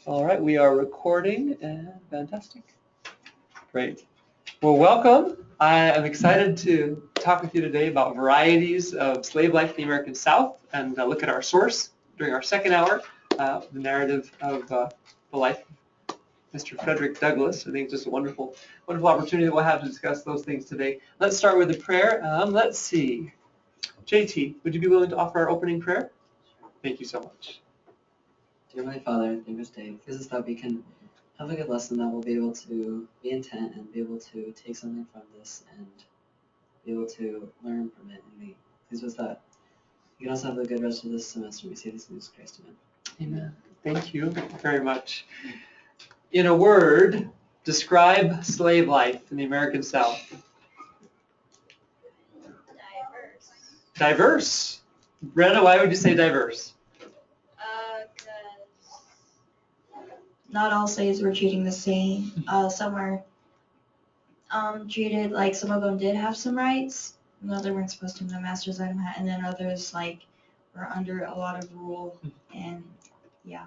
All right, we are recording, and fantastic. Great. Well, welcome. I am excited to talk with you today about varieties of slave life in the American South and look at our source during our second hour, the narrative of the life of Mr. Frederick Douglas. I think it's just a wonderful opportunity that we'll have to discuss those things today. Let's start with a prayer. Let's see. JT, would you be willing to offer our opening prayer? Thank you so much. Dear Heavenly Father, thank you for this day. Gives us that we can have a good lesson that we'll be able to be intent and be able to take something from this and be able to learn from it. And please with that. You can also have a good rest of this semester. We say this in Jesus Christ. Amen. Amen. Thank you very much. In a word, describe slave life in the American South. Diverse. Brenda, why would you say diverse? Not all slaves were treated the same. Some were treated like some of them did have some rights, even though they weren't supposed to. The masters let them have, and then others were under a lot of rule, and yeah.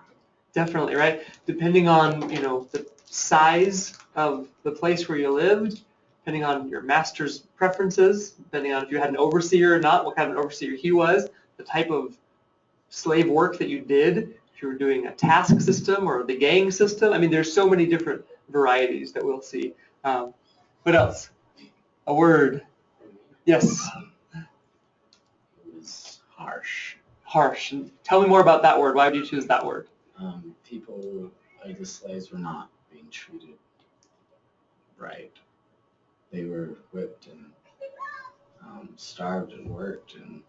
Definitely, right? Depending on the size of the place where you lived, depending on your master's preferences, depending on if you had an overseer or not, what kind of an overseer he was, the type of slave work that you did. If you were doing a task system or the gang system, I mean, there's so many different varieties that we'll see. What else? A word. Yes. It was harsh. Harsh. And tell me more about that word. Why would you choose that word? People, like the slaves, were not being treated right. They were whipped and starved and worked and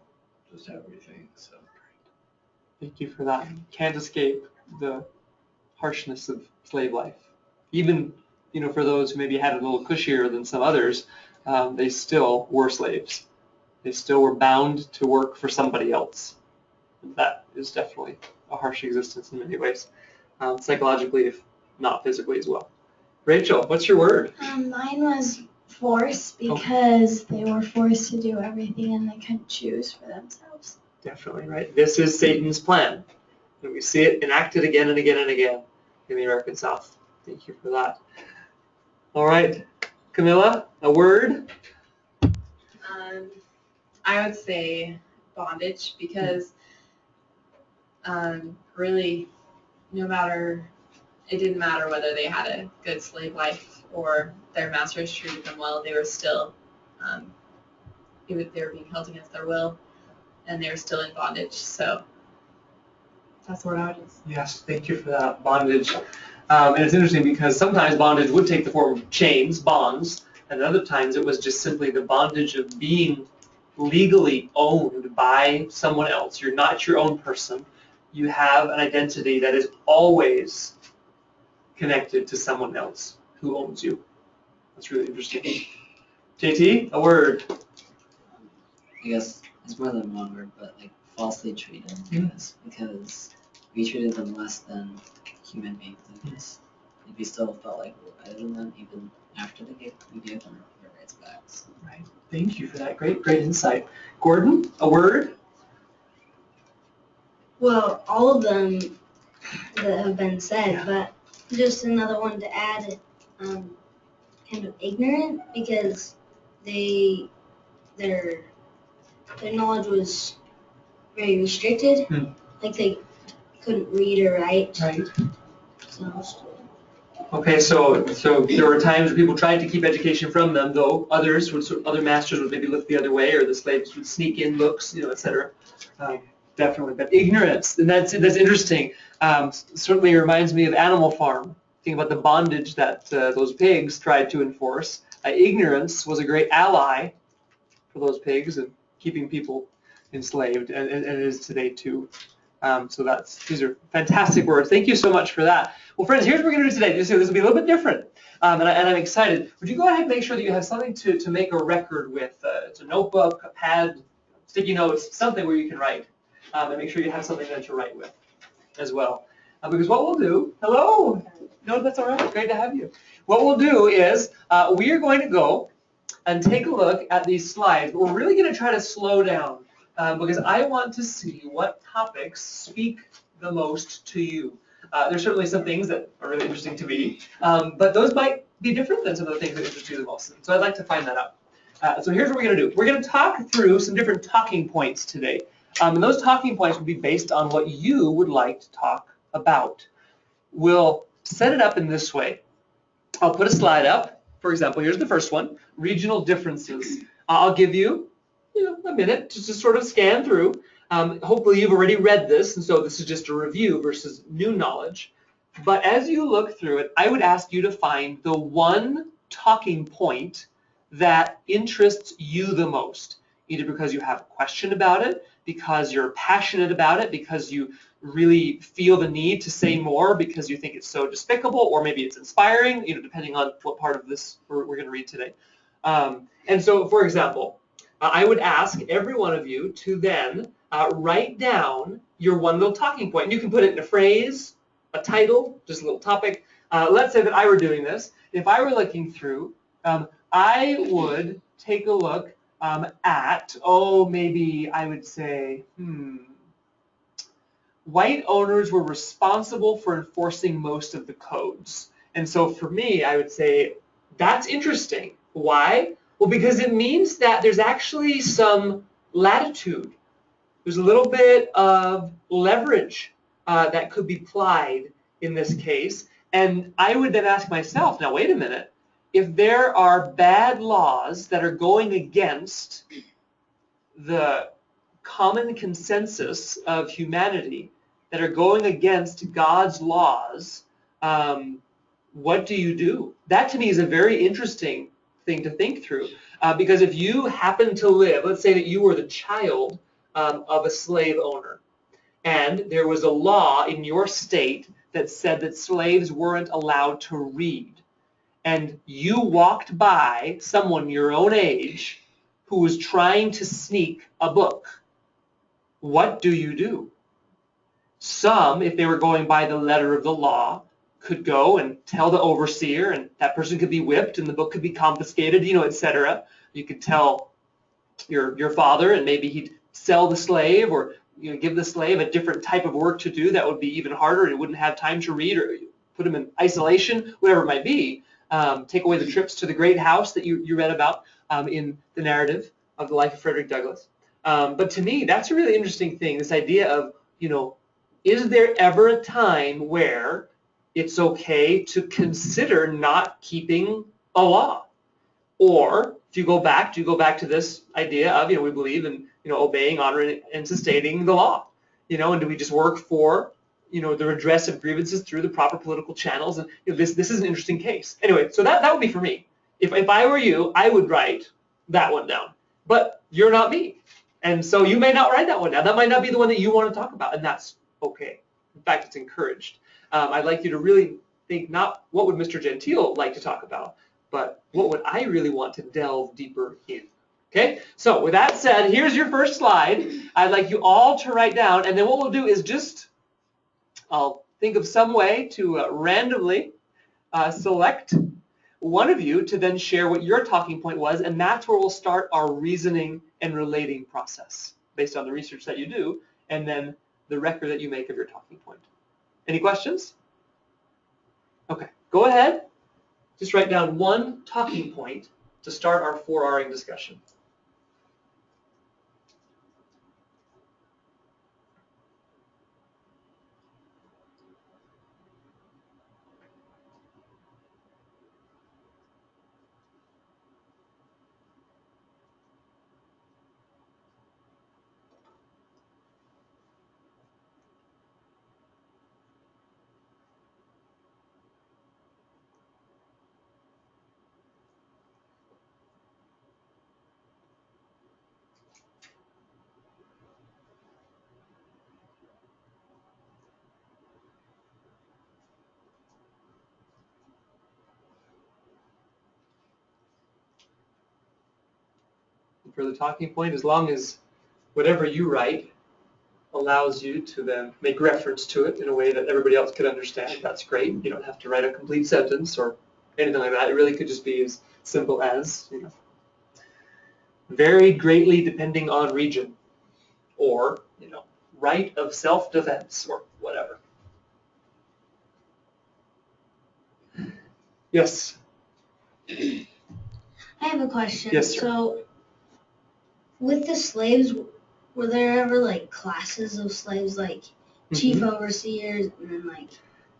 just everything. So. Thank you for that. Can't escape the harshness of slave life. Even, for those who maybe had it a little cushier than some others, they still were slaves. They still were bound to work for somebody else. That is definitely a harsh existence in many ways, psychologically, if not physically as well. Rachel, what's your word? Mine was force because they were forced to do everything and they couldn't choose for themselves. Definitely, right? This is Satan's plan. And we see it enacted again and again and again in the American South. Thank you for that. All right, Camilla, a word? I would say bondage because really it didn't matter whether they had a good slave life or their masters treated them well, they were still, they were being held against their will and they were still in bondage. So that's what I would use. Yes, thank you for that, bondage. And it's interesting because sometimes bondage would take the form of chains, bonds, and other times it was just simply the bondage of being legally owned by someone else. You're not your own person. You have an identity that is always connected to someone else who owns you. That's really interesting. JT, a word. I guess it's more than one word, but falsely treated. Because we treated them less than human beings. We still felt like we were better than them even after we gave them their rights back. So. Right. Thank you for that great insight. Gordon, a word? Well, all of them that have been said, but just another one to add, kind of ignorant because their knowledge was very restricted. They couldn't read or write. Right. So. Okay, so there were times when people tried to keep education from them, though other masters would maybe look the other way, or the slaves would sneak in books, etc. Definitely, but ignorance, and that's interesting. Certainly reminds me of Animal Farm. Think about the bondage that those pigs tried to enforce. Ignorance was a great ally for those pigs and keeping people enslaved, and it is today too. So these are fantastic words. Thank you so much for that. Well, friends, here's what we're going to do today. This will be a little bit different, and I'm excited. Would you go ahead and make sure that you have something to make a record with? It's a notebook, a pad, sticky notes, something where you can write, and make sure you have something that you write with as well. Because what we'll do, hello, no, that's all right, great to have you. What we'll do is we are going to go and take a look at these slides, but we're really going to try to slow down. Because I want to see what topics speak the most to you. There's certainly some things that are really interesting to me, but those might be different than some of the things that interest you the most. So I'd like to find that out. So here's what we're going to do. We're going to talk through some different talking points today. And those talking points will be based on what you would like to talk about. We'll set it up in this way. I'll put a slide up. For example, here's the first one, regional differences. I'll give you, a minute to just sort of scan through. Hopefully you've already read this, and so this is just a review versus new knowledge. But as you look through it, I would ask you to find the one talking point that interests you the most, either because you have a question about it, because you're passionate about it, because you really feel the need to say more because you think it's so despicable, or maybe it's inspiring, depending on what part of this we're going to read today. And so, for example, I would ask every one of you to then write down your one little talking point. And you can put it in a phrase, a title, just a little topic. Let's say that I were doing this. If I were looking through, I would take a look at, maybe I would say, white owners were responsible for enforcing most of the codes. And so for me, I would say, that's interesting. Why? Well, because it means that there's actually some latitude. There's a little bit of leverage that could be applied in this case. And I would then ask myself, now wait a minute, if there are bad laws that are going against the common consensus of humanity, that are going against God's laws, what do you do? That to me is a very interesting thing to think through, because if you happen to live, let's say that you were the child of a slave owner, and there was a law in your state that said that slaves weren't allowed to read, and you walked by someone your own age who was trying to sneak a book, what do you do? Some, if they were going by the letter of the law, could go and tell the overseer, and that person could be whipped, and the book could be confiscated, etc. You could tell your father, and maybe he'd sell the slave, or give the slave a different type of work to do that would be even harder, and he wouldn't have time to read, or put him in isolation, whatever it might be. Take away the trips to the great house that you read about in the narrative of the life of Frederick Douglass. But to me, that's a really interesting thing, this idea of, is there ever a time where it's okay to consider not keeping a law? Or if you go back to this idea of, we believe in, obeying, honoring, and sustaining the law, and do we just work for, the redress of grievances through the proper political channels? And this is an interesting case. Anyway, so that would be for me. If I were you, I would write that one down. But you're not me. And so you may not write that one down. That might not be the one that you want to talk about, and that's okay. In fact, it's encouraged. I'd like you to really think not what would Mr. Gentile like to talk about, but what would I really want to delve deeper in. Okay, so with that said, here's your first slide. I'd like you all to write down, and then what we'll do is I'll think of some way to randomly select one of you to then share what your talking point was, and that's where we'll start our reasoning and relating process based on the research that you do, and then the record that you make of your talking point. Any questions? Okay, go ahead. Just write down one talking point to start our 4R'ing discussion. For the talking point, as long as whatever you write allows you to then make reference to it in a way that everybody else could understand, that's great. You don't have to write a complete sentence or anything like that. It really could just be as simple as, varied greatly depending on region, or, right of self-defense, or whatever. Yes. I have a question. Yes, sir. So, with the slaves, were there ever like classes of slaves, like chief overseers, and then like?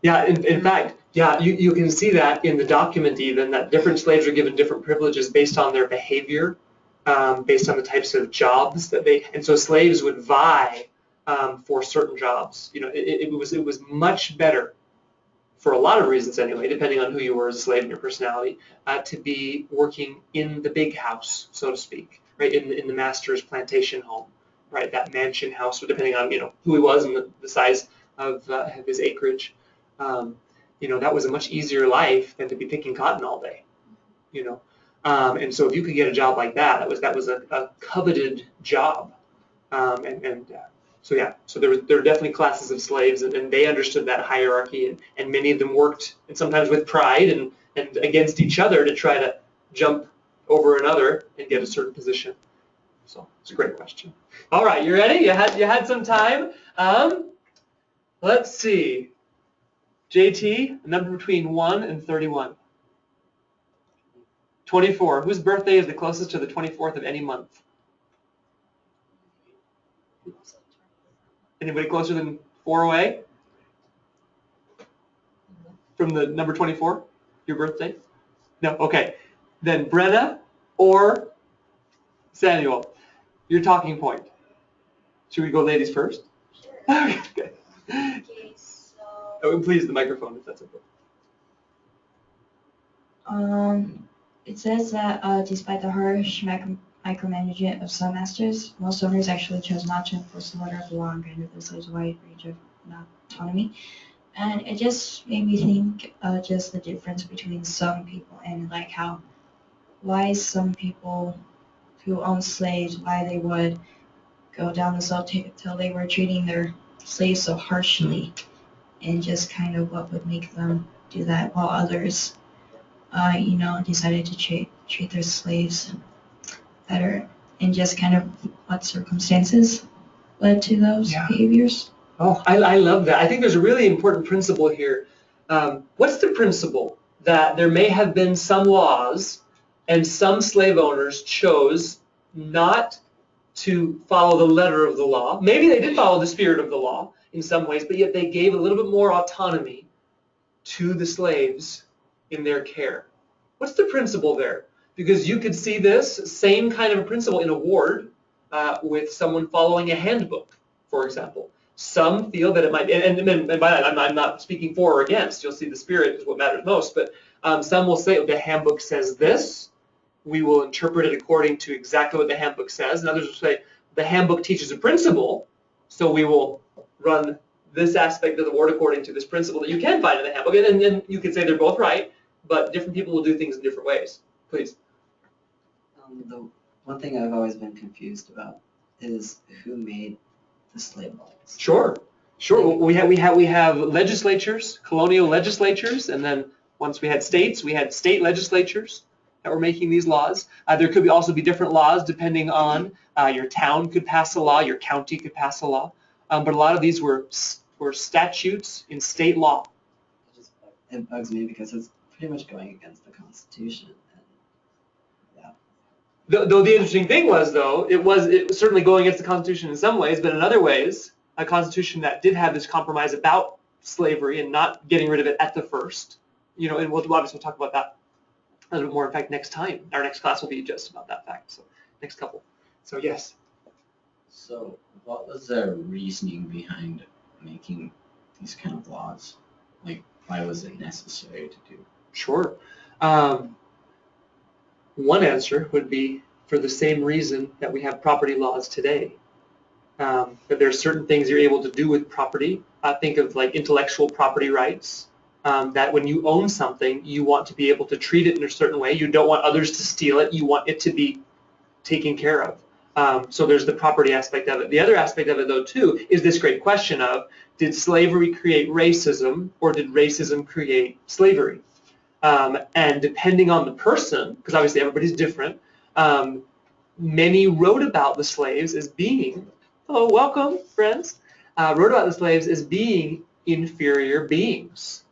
Yeah, in fact, yeah, you can see that in the document even, that different slaves are given different privileges based on their behavior, based on the types of jobs that they, and so slaves would vie for certain jobs. You know, it was much better, for a lot of reasons anyway, depending on who you were as a slave and your personality, to be working in the big house, so to speak, right, in the master's plantation home, right, that mansion house, depending on, who he was and the size of his acreage. That was a much easier life than to be picking cotton all day, and so if you could get a job like that, that was a coveted job, so there were definitely classes of slaves, and they understood that hierarchy, and many of them worked, and sometimes with pride and against each other to try to jump over another and get a certain position. So it's a great question. All right, you ready? You had some time. Let's see. JT, a number between 1 and 31. 24. Whose birthday is the closest to the 24th of any month? Anybody closer than 4 away from the number 24, your birthday? No? Okay. Then Brenna or Samuel, your talking point. Should we go ladies first? Sure. Okay. Okay, so. Oh, please, the microphone, if that's okay. It says that despite the harsh micromanagement of some masters, most owners actually chose not to enforce the letter of the law and granted the slaves a wide range of autonomy. And it just made me think just the difference between some people and like why some people who own slaves, why they would go down this road till they were treating their slaves so harshly, and just kind of what would make them do that, while others decided to treat their slaves better, and just kind of what circumstances led to those behaviors. Oh, I love that. I think there's a really important principle here. What's the principle? That there may have been some laws and some slave owners chose not to follow the letter of the law. Maybe they did follow the spirit of the law in some ways, but yet they gave a little bit more autonomy to the slaves in their care. What's the principle there? Because you could see this same kind of a principle in a ward with someone following a handbook, for example. Some feel that it might, and by that I'm not speaking for or against, you'll see the spirit is what matters most, but some will say the handbook says this, we will interpret it according to exactly what the handbook says, and others will say the handbook teaches a principle, so we will run this aspect of the ward according to this principle that you can find in the handbook, and then you could say they're both right, but different people will do things in different ways. Please. The one thing I've always been confused about is who made the slave laws. Sure. We have legislatures, colonial legislatures, and then once we had states state legislatures that were making these laws. There could also be different laws depending on your town could pass a law, your county could pass a law, but a lot of these were statutes in state law. It bugs me because it's pretty much going against the Constitution. Though the interesting thing was, though, it was certainly going against the Constitution in some ways, but in other ways, a Constitution that did have this compromise about slavery and not getting rid of it at the first. And we'll obviously talk about that a little bit more. In fact, next time, our next class will be just about that fact. So next couple. So yes. So what was their reasoning behind making these kind of laws? Like, why was it necessary to do? Sure. One answer would be for the same reason that we have property laws today. That there are certain things you're able to do with property. Think of like intellectual property rights. That when you own something, you want to be able to treat it in a certain way. You don't want others to steal it. You want it to be taken care of. So there's the property aspect of it. The other aspect of it, though, too, is this great question of, did slavery create racism, or did racism create slavery? And depending on the person, because obviously everybody's different, many wrote about the slaves as being, hello, welcome, friends, wrote about the slaves as being inferior beings.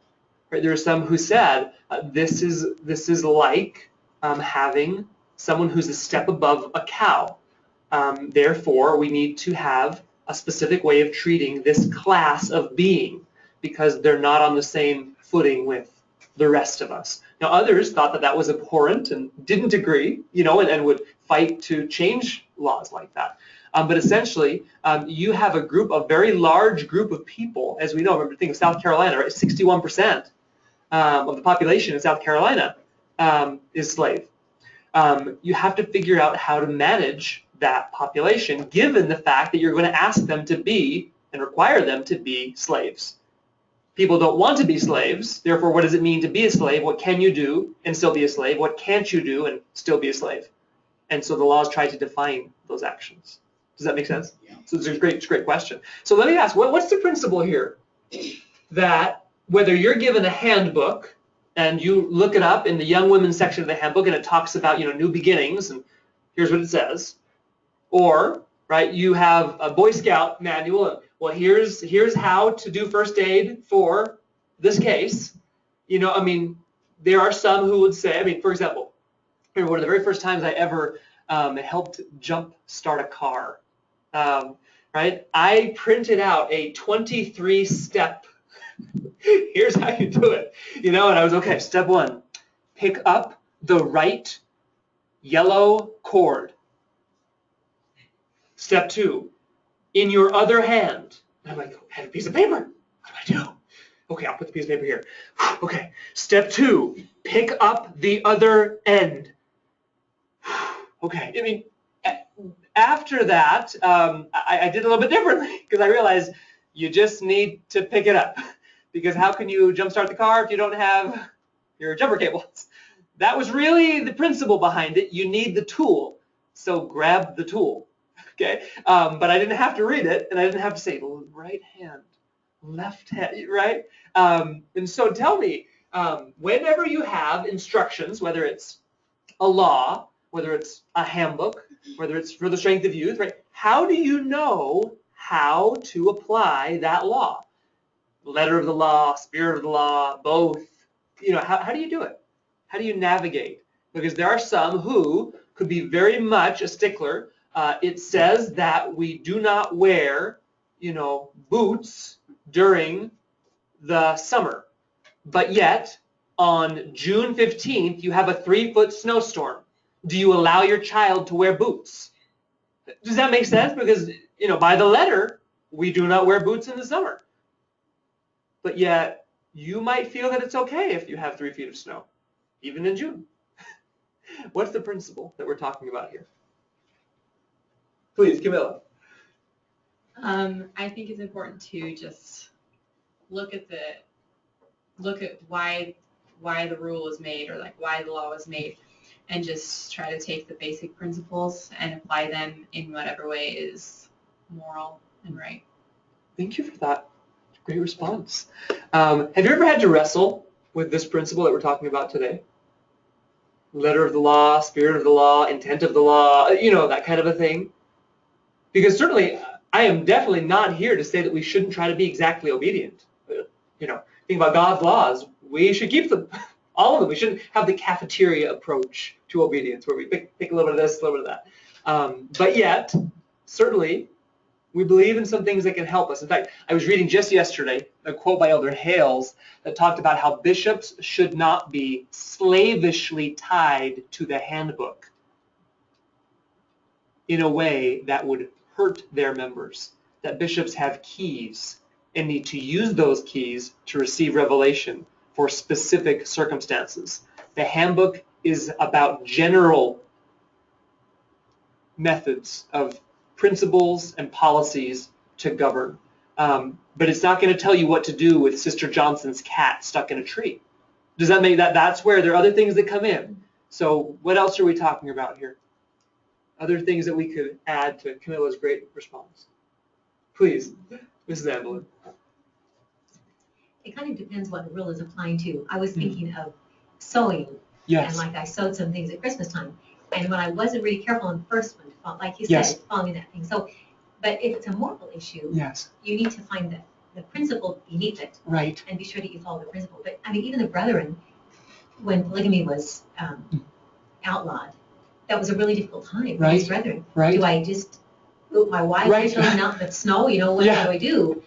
Right? There are some who said this is like having someone who's a step above a cow. Therefore, we need to have a specific way of treating this class of being because they're not on the same footing with the rest of us. Now, others thought that that was abhorrent and didn't agree, and would fight to change laws like that. But essentially, you have a very large group of people, as we know. Remember, think of South Carolina, right? 61% of the population in South Carolina is slave. You have to figure out how to manage that population, given the fact that you're going to ask them to be and require them to be slaves. People don't want to be slaves. Therefore, what does it mean to be a slave? What can you do and still be a slave? What can't you do and still be a slave? And so the laws try to define those actions. Does that make sense? Yeah. So it's a great question. So let me ask, what's the principle here? That whether you're given a handbook and you look it up in the young women's section of the handbook and it talks about new beginnings and here's what it says, or right, you have a Boy Scout manual and well, here's how to do first aid for this case. There are some who would say, for example, one of the very first times I ever helped jump start a car, right? I printed out a 23-step. Here's how you do it, and I was okay. Step 1, pick up the right yellow cord. Step 2, in your other hand. And I'm like, I have a piece of paper. What do I do? Okay, I'll put the piece of paper here. Okay. Step 2, pick up the other end. Okay. After that, I did a little bit differently because I realized you just need to pick it up. Because how can you jumpstart the car if you don't have your jumper cables? That was really the principle behind it. You need the tool, so grab the tool. Okay, but I didn't have to read it, and I didn't have to say right hand, left hand, right? And so tell me, whenever you have instructions, whether it's a law, whether it's a handbook, whether it's for the strength of youth, right? How do you know how to apply that law? Letter of the law, spirit of the law, both. How do you do it? How do you navigate? Because there are some who could be very much a stickler. It says that we do not wear, boots during the summer. But yet, on June 15th, you have a 3-foot snowstorm. Do you allow your child to wear boots? Does that make sense? Because, by the letter, we do not wear boots in the summer. But yet, you might feel that it's okay if you have 3 feet of snow, even in June. What's the principle that we're talking about here? Please, Camilla. I think it's important to just look at why the rule was made, or why the law was made, and just try to take the basic principles and apply them in whatever way is moral and right. Thank you for that. Great response. Have you ever had to wrestle with this principle that we're talking about today? Letter of the law, spirit of the law, intent of the law, that kind of a thing? Because certainly, I am definitely not here to say that we shouldn't try to be exactly obedient. Think about God's laws. We should keep them, all of them. We shouldn't have the cafeteria approach to obedience where we pick a little bit of this, a little bit of that. But yet, certainly, we believe in some things that can help us. In fact, I was reading just yesterday a quote by Elder Hales that talked about how bishops should not be slavishly tied to the handbook in a way that would hurt their members. That bishops have keys and need to use those keys to receive revelation for specific circumstances. The handbook is about general methods of principles and policies to govern. But it's not going to tell you what to do with Sister Johnson's cat stuck in a tree. Does that mean that's where there are other things that come in? So what else are we talking about here? Other things that we could add to Camilla's great response. Please, Mrs. Amblin. It kind of depends what the rule is applying to. I was thinking of sewing. Yes. And I sewed some things at Christmas time. And when I wasn't really careful on the first one, like you said, Yes. following that thing. So, but if it's a moral issue, Yes. you need to find the principle beneath it Right. and be sure that you follow the principle. But I mean, even the brethren, when polygamy was outlawed, that was a really difficult time for these brethren. Right. Do I just boot my wife until not the snow? You know, what do I do?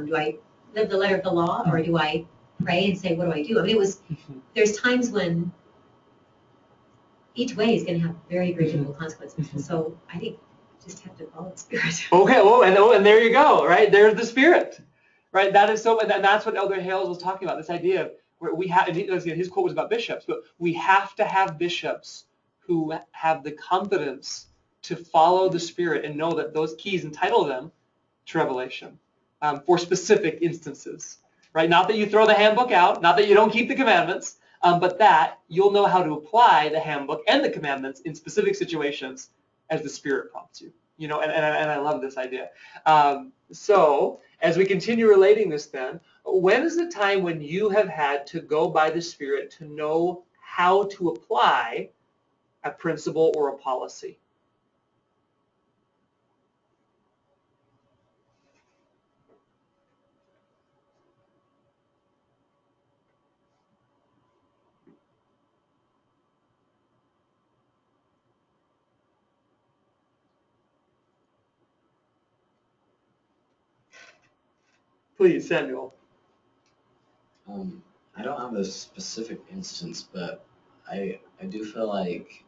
Do I live the letter of the law, or do I pray and say, what do I do? I mean, there's times when each way is going to have very, very difficult consequences. And so I think you just have to follow the Spirit. Okay, and there you go, right? There's the Spirit, right? That is so, and that's what Elder Hales was talking about, this idea of where we have, his quote was about bishops, but we have to have bishops who have the confidence to follow the Spirit and know that those keys entitle them to revelation for specific instances, right? Not that you throw the handbook out, not that you don't keep the commandments, but that you'll know how to apply the handbook and the commandments in specific situations as the Spirit prompts you. You know, and I love this idea. So as we continue relating this then, when is the time when you have had to go by the Spirit to know how to apply a principle or a policy? Please, Samuel. I don't have a specific instance, but I do feel like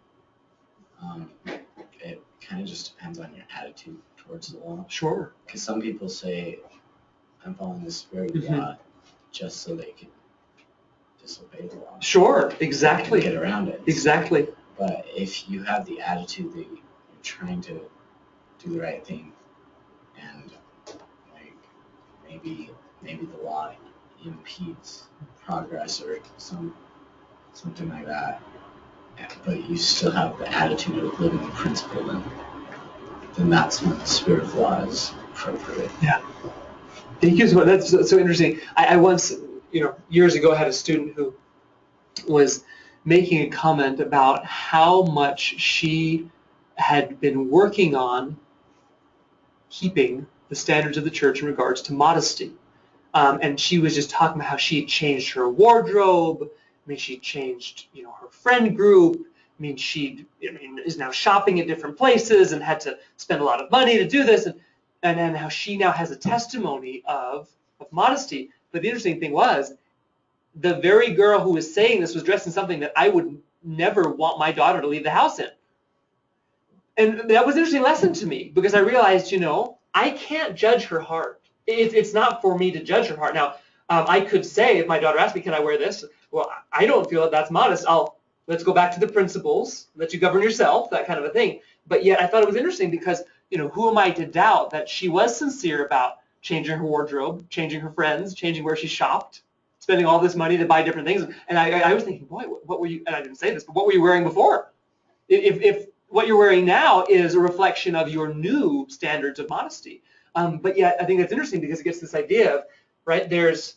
it kind of just depends on your attitude towards the law. Sure. Because some people say, I'm following the Spirit of the law just so they can disobey the law. Sure, exactly. Get around it. Exactly. But if you have the attitude that you're trying to do the right thing, and like maybe the law impedes progress or something like that, but you still have the attitude of living the principle, then that's when the Spirit of law is appropriate. Yeah. Thank you. That's so interesting. I once, years ago, had a student who was making a comment about how much she had been working on keeping the standards of the church in regards to modesty. And she was just talking about how she had changed her wardrobe. I mean, she changed, her friend group. I mean, she is now shopping at different places and had to spend a lot of money to do this. And then how she now has a testimony of modesty. But the interesting thing was, the very girl who was saying this was dressed in something that I would never want my daughter to leave the house in. And that was an interesting lesson to me, because I realized, I can't judge her heart. It's not for me to judge her heart. Now, I could say, if my daughter asked me, can I wear this? Well, I don't feel that that's modest. Let's go back to the principles, let you govern yourself, that kind of a thing. But yet I thought it was interesting because, who am I to doubt that she was sincere about changing her wardrobe, changing her friends, changing where she shopped, spending all this money to buy different things. And I was thinking, boy, what were you, and I didn't say this, but what were you wearing before? If what you're wearing now is a reflection of your new standards of modesty. But yet I think that's interesting because it gets this idea of, right, there's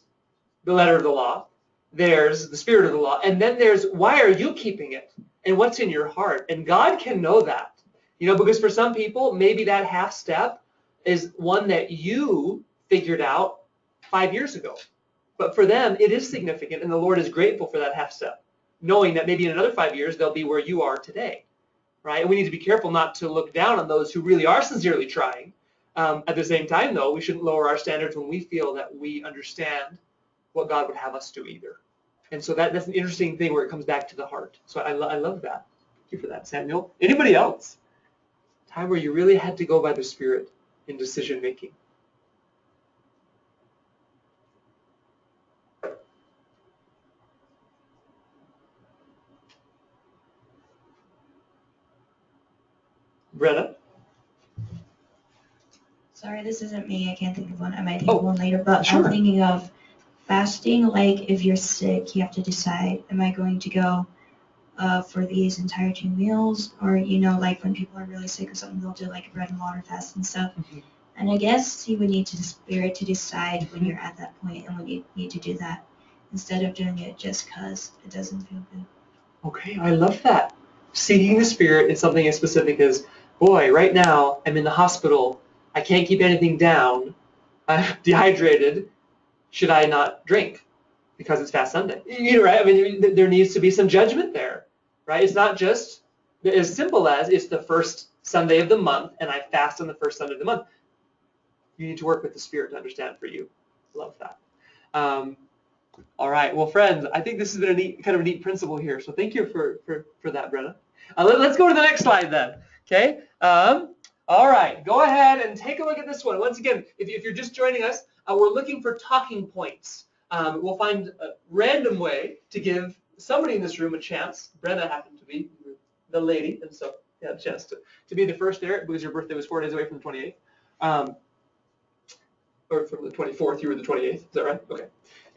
the letter of the law, there's the Spirit of the law, and then there's why are you keeping it and what's in your heart. And God can know that, because for some people, maybe that half step is one that you figured out 5 years ago. But for them, it is significant, and the Lord is grateful for that half step, knowing that maybe in another 5 years, they'll be where you are today, right? And we need to be careful not to look down on those who really are sincerely trying. At the same time, though, we shouldn't lower our standards when we feel that we understand what God would have us do either. And so that's an interesting thing where it comes back to the heart. So I love that. Thank you for that, Samuel. Anybody else? Time where you really had to go by the Spirit in decision making. Brenna? Sorry, this isn't me. I can't think of one. I might think of one later. But sure. I'm thinking of fasting. Like, if you're sick, you have to decide, am I going to go for these entire 2 meals? Or, like when people are really sick or something, they'll do like a bread and water fast and stuff. Mm-hmm. And I guess you would need the Spirit to decide when you're at that point and when you need to do that, instead of doing it just because it doesn't feel good. Okay, I love that. Seeking the Spirit in something as specific as, boy, right now I'm in the hospital. I can't keep anything down. I'm dehydrated. Should I not drink because it's Fast Sunday? You know, right? I mean, there needs to be some judgment there, right? It's not just as simple as it's the first Sunday of the month and I fast on the first Sunday of the month. You need to work with the Spirit to understand for you. Love that. All right, well, friends, I think this has been kind of a neat principle here. So thank you for that, Brenna. Let's go to the next slide then. Okay. All right, go ahead and take a look at this one. Once again, if you're just joining us, we're looking for talking points. We'll find a random way to give somebody in this room a chance. Brenna happened to be the lady, and so you had a chance to be the first there because your birthday was 4 days away from the 28th. Or from the 24th, you were the 28th. Is that right? Okay.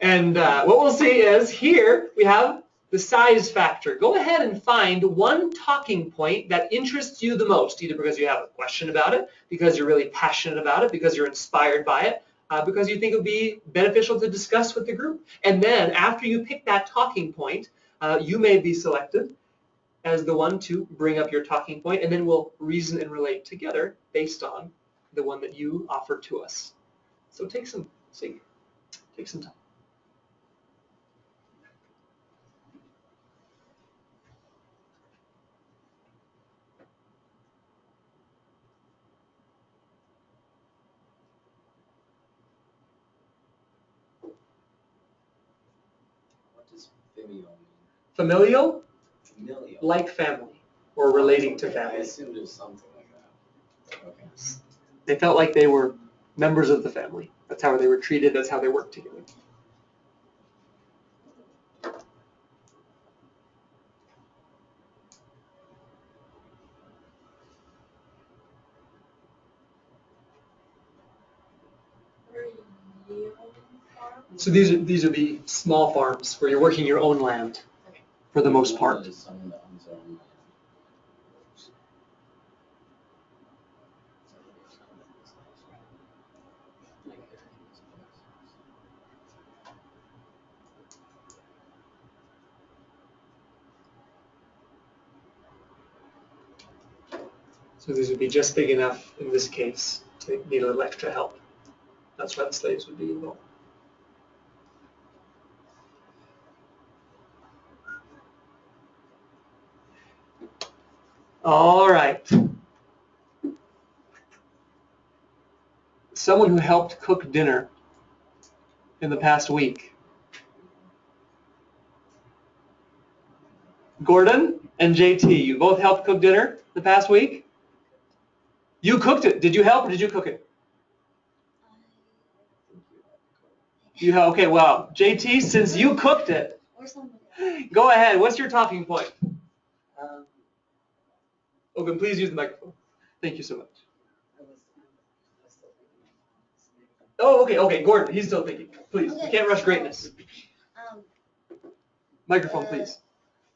And what we'll see is here we have the size factor. Go ahead and find one talking point that interests you the most, either because you have a question about it, because you're really passionate about it, because you're inspired by it, because you think it would be beneficial to discuss with the group. And then after you pick that talking point, you may be selected as the one to bring up your talking point, and then we'll reason and relate together based on the one that you offer to us. So take some time. What does familial mean? Familial, Familial. like family, or relating to I family. assumed it was something like that. Okay. They felt like they were members of the family. That's how they were treated. That's how they worked together. So these are the small farms where you're working your own land, for the most part. Is someone that owns their own land. So these would be just big enough in this case to need a little extra help. That's why the slaves would be involved. All right. Someone who helped cook dinner in the past week. Gordon and JT, you both helped cook dinner the past week? You cooked it. Did you help or did you cook it? You helped. Okay, well, JT, since you cooked it, go ahead. What's your talking point? Open, please use the microphone. Thank you so much. Oh, okay, Gordon, he's still thinking. Please, you can't rush greatness. Microphone, please.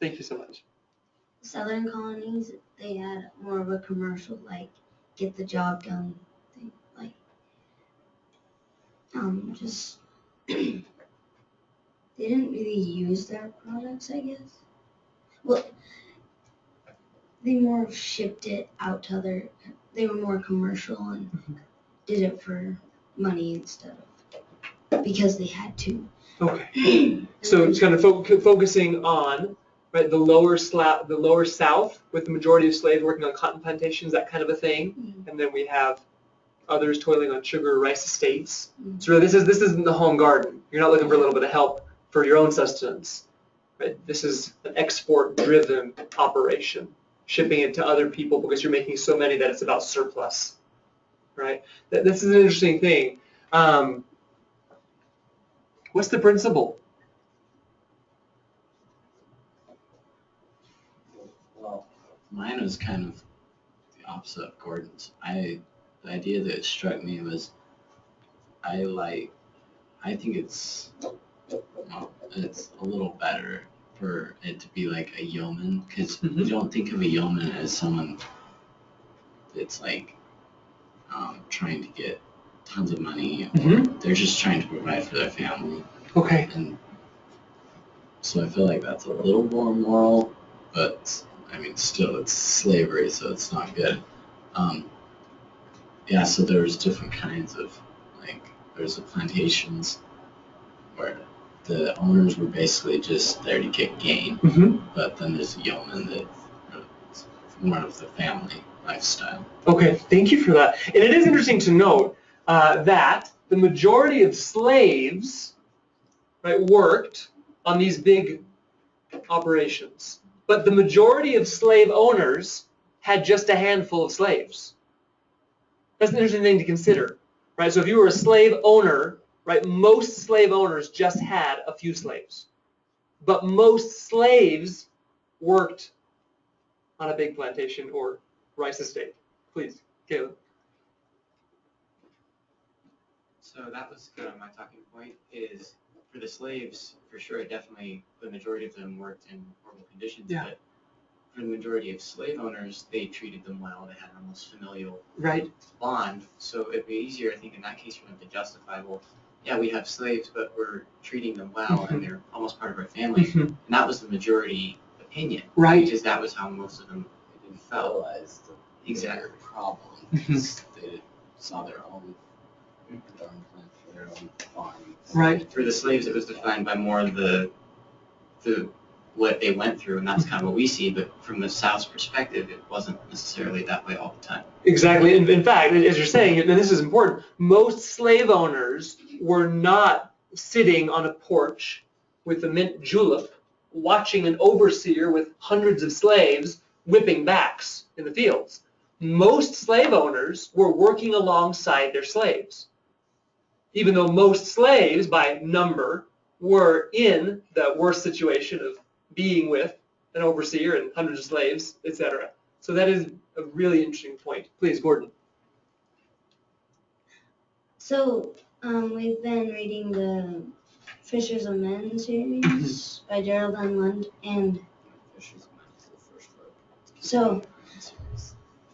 Thank you so much. Southern colonies, they had more of a commercial, like, get the job done thing, like, just, they didn't really use their products, I guess. Well, they more shipped it out to they were more commercial and did it for money instead of, because they had to. Okay. So it's kind of focusing on, right, the lower south with the majority of slaves working on cotton plantations, that kind of a thing. Mm-hmm. And then we have others toiling on sugar or rice estates. Mm-hmm. So really this isn't the home garden. You're not looking for a little bit of help for your own sustenance. Right? This is an export-driven operation, shipping it to other people because you're making so many that it's about surplus. Right? This is an interesting thing. What's the principle? Well, mine was kind of the opposite of Gordon's. The idea that struck me was I think it's a little better for it to be like a yeoman, because you don't think of a yeoman as someone that's like trying to get tons of money, or they're just trying to provide for their family. Okay. And so I feel like that's a little more moral, but I mean, still it's slavery, so it's not good. Yeah, so there's different kinds of like there's the plantations where the owners were basically just there to get gain, but then there's the yeoman that is more of the family lifestyle. Okay, thank you for that. And it is interesting to note that the majority of slaves, right, worked on these big operations, but the majority of slave owners had just a handful of slaves. That's an interesting thing to consider, right? So if you were a slave owner, right, most slave owners just had a few slaves, but most slaves worked on a big plantation or rice estate. Please, Caleb. So that was kind of my talking point, is for the slaves, for sure, definitely the majority of them worked in horrible conditions, but for the majority of slave owners, they treated them well. They had an almost familial bond. So it'd be easier, I think, in that case for them to justify, well, yeah, we have slaves, but we're treating them well, and they're almost part of our family. And that was the majority opinion, because that was how most of them felt. Realized the exact problem. They saw their own darn plant for their own farm. Right. For the slaves, it was defined by more the what they went through, and that's kind of what we see. But from the South's perspective, it wasn't necessarily that way all the time. Exactly. In fact, as you're saying, and this is important, most slave owners were not sitting on a porch with a mint julep watching an overseer with hundreds of slaves whipping backs in the fields. Most slave owners were working alongside their slaves, even though most slaves, by number, were in the worst situation of being with an overseer and hundreds of slaves, etc. So that is a really interesting point. Please, Gordon. So we've been reading the Fishers of Men series by Gerald N. Lund, and so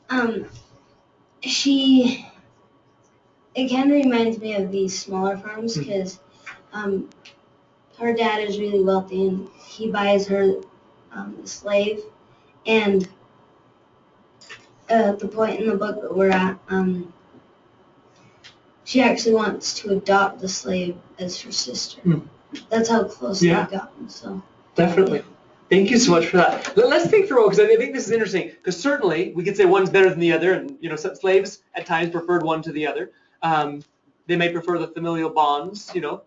it kind of reminds me of these smaller farms, because her dad is really wealthy and he buys her a slave, and at the point in the book that we're at, she actually wants to adopt the slave as her sister. That's how close they've gotten. So definitely. Thank you so much for that. Let's think through, because I think this is interesting, because certainly we could say one's better than the other, and some slaves at times preferred one to the other. They may prefer the familial bonds, but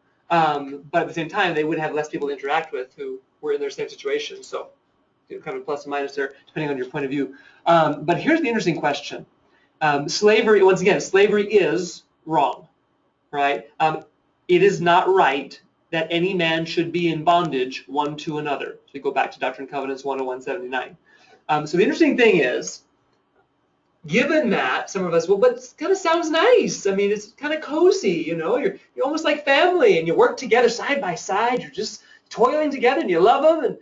at the same time they would have less people to interact with who were in their same situation. So kind of plus and minus there, depending on your point of view. But here's the interesting question. Slavery, once again, slavery is wrong, right? It is not right that any man should be in bondage one to another. So we go back to Doctrine and Covenants 101-79. So the interesting thing is, given that some of us, well, but it kind of sounds nice. I mean, it's kind of cozy, you're almost like family, and you work together side by side. You're just toiling together, and you love them,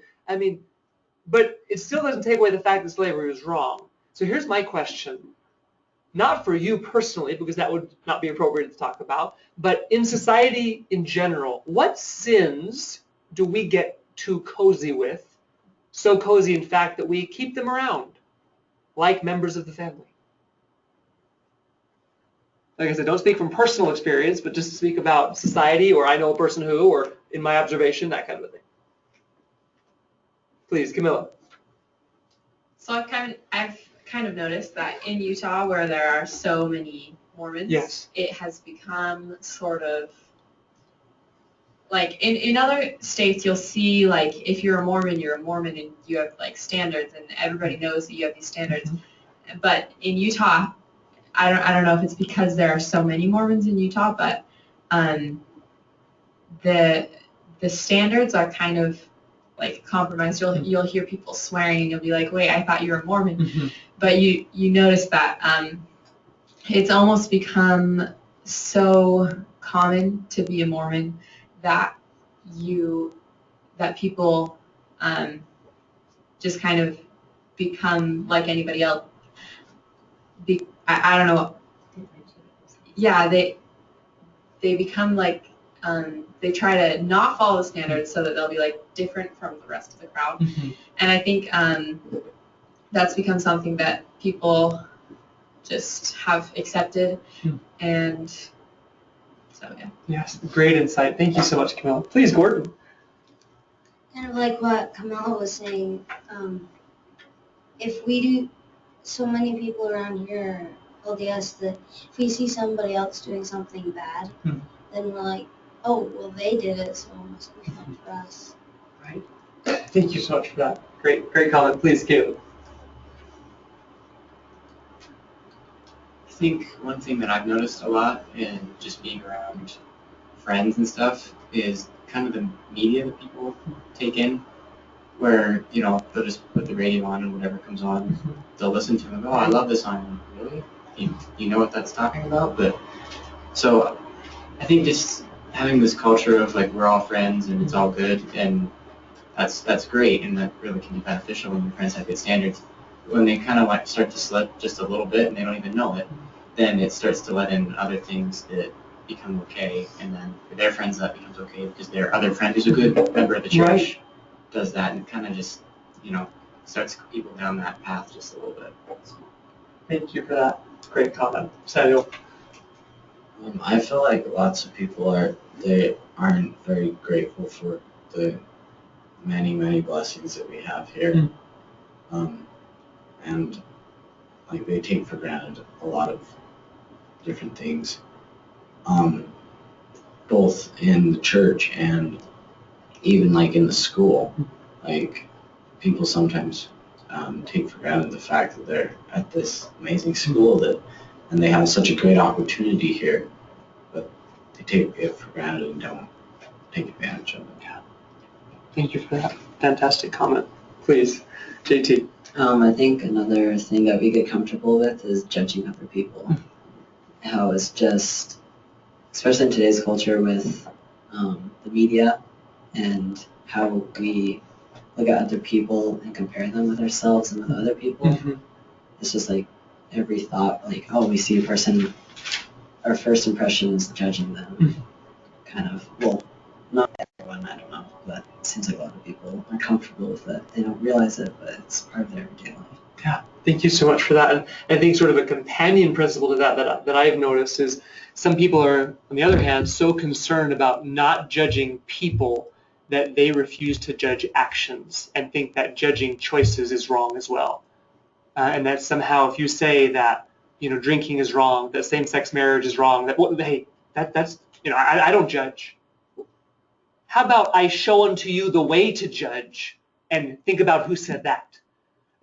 but it still doesn't take away the fact that slavery was wrong. So here's my question. Not for you personally, because that would not be appropriate to talk about, but in society in general, what sins do we get too cozy with? So cozy, in fact, that we keep them around, like members of the family. Like I said, don't speak from personal experience, but just speak about society, or I know a person who, or in my observation, that kind of a thing. Please, Camilla. So I've kind of noticed that in Utah, where there are so many Mormons, it has become sort of like in other states you'll see, like, if you're a Mormon, and you have like standards, and everybody knows that you have these standards. But in Utah, I don't know if it's because there are so many Mormons in Utah, but the standards are kind of like compromised. You'll hear people swearing, and you'll be like, wait, I thought you were a Mormon. But you notice that it's almost become so common to be a Mormon that people just kind of become like anybody else. I don't know. Yeah, they become like, they try to not follow the standards so that they'll be like different from the rest of the crowd. And I think that's become something that people just have accepted, and So yeah. Yes, great insight. Thank you so much, Camilla. Please, Gordon. Kind of like what Camilla was saying, if we do, so many people around here are LDS that if we see somebody else doing something bad, then we're like, oh, well, they did it, so it must be fun for us. Right. Thank you so much for that. Great comment. Please, Caleb. I think one thing that I've noticed a lot in just being around friends and stuff is kind of the media that people take in, where, you know, they'll just put the radio on and whatever comes on, they'll listen to and go, oh, I love this song. Really? You know what that's talking about? But so I think just having this culture of like we're all friends and it's all good, and that's great, and that really can be beneficial when your friends have good standards. When they kind of like start to slip just a little bit and they don't even know it, then it starts to let in other things that become okay, and then for their friends that becomes okay because their other friend who's a good member of the church does that, and kind of just, you know, starts people down that path just a little bit. So. Thank you for that. Great comment. Samuel. I feel like lots of people aren't very grateful for the many blessings that we have here, and like they take for granted a lot of different things, both in the church and even like in the school. Like people sometimes take for granted the fact that they're at this amazing school and they have such a great opportunity here, but they take it for granted and don't take advantage of it. Yeah. Thank you for that fantastic comment. Please, JT. I think another thing that we get comfortable with is judging other people. How it's just, especially in today's culture with the media and how we look at other people and compare them with ourselves and with other people. It's just like every thought, like, oh, we see a person, our first impression is judging them. Kind of, well, not everyone, I don't know, but it seems like a lot of people are comfortable with it. They don't realize it, but it's part of their everyday life. Yeah, thank you so much for that. And I think sort of a companion principle to that I've noticed is some people are, on the other hand, so concerned about not judging people that they refuse to judge actions and think that judging choices is wrong as well. And that somehow if you say that, you know, drinking is wrong, that same-sex marriage is wrong, that, well, hey, that's, you know, I don't judge. How about I show unto you the way to judge and think about who said that?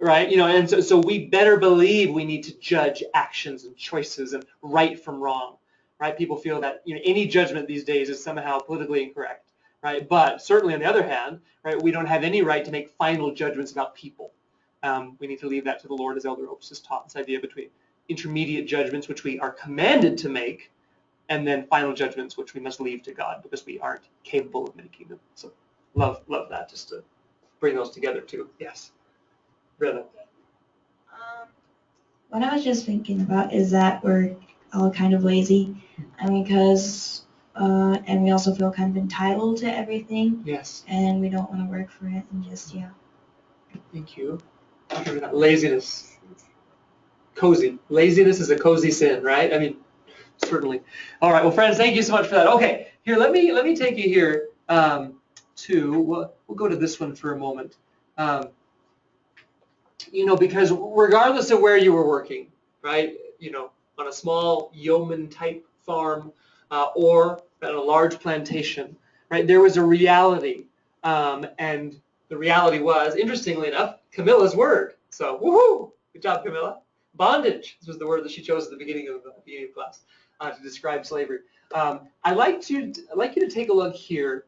Right, you know, and so we better believe we need to judge actions and choices and right from wrong, right? People feel that, you know, any judgment these days is somehow politically incorrect, right? But certainly on the other hand, right, we don't have any right to make final judgments about people. We need to leave that to the Lord, as Elder Opes has taught, this idea between intermediate judgments, which we are commanded to make, and then final judgments, which we must leave to God because we aren't capable of making them. So love that, just to bring those together too. Yes. Brother. What I was just thinking about is that we're all kind of lazy, and because and we also feel kind of entitled to everything. Yes. And we don't want to work for it, and just Thank you. Laziness. Cozy. Laziness is a cozy sin, right? I mean, certainly. All right. Well, friends, thank you so much for that. Okay. Here, let me take you here to. We'll go to this one for a moment. You know, because regardless of where you were working, right, you know, on a small yeoman type farm or at a large plantation, right, there was a reality. And the reality was, interestingly enough, Camilla's word. So, woohoo! Good job, Camilla. Bondage. This was the word that she chose at the beginning of class to describe slavery. I'd like you to take a look here.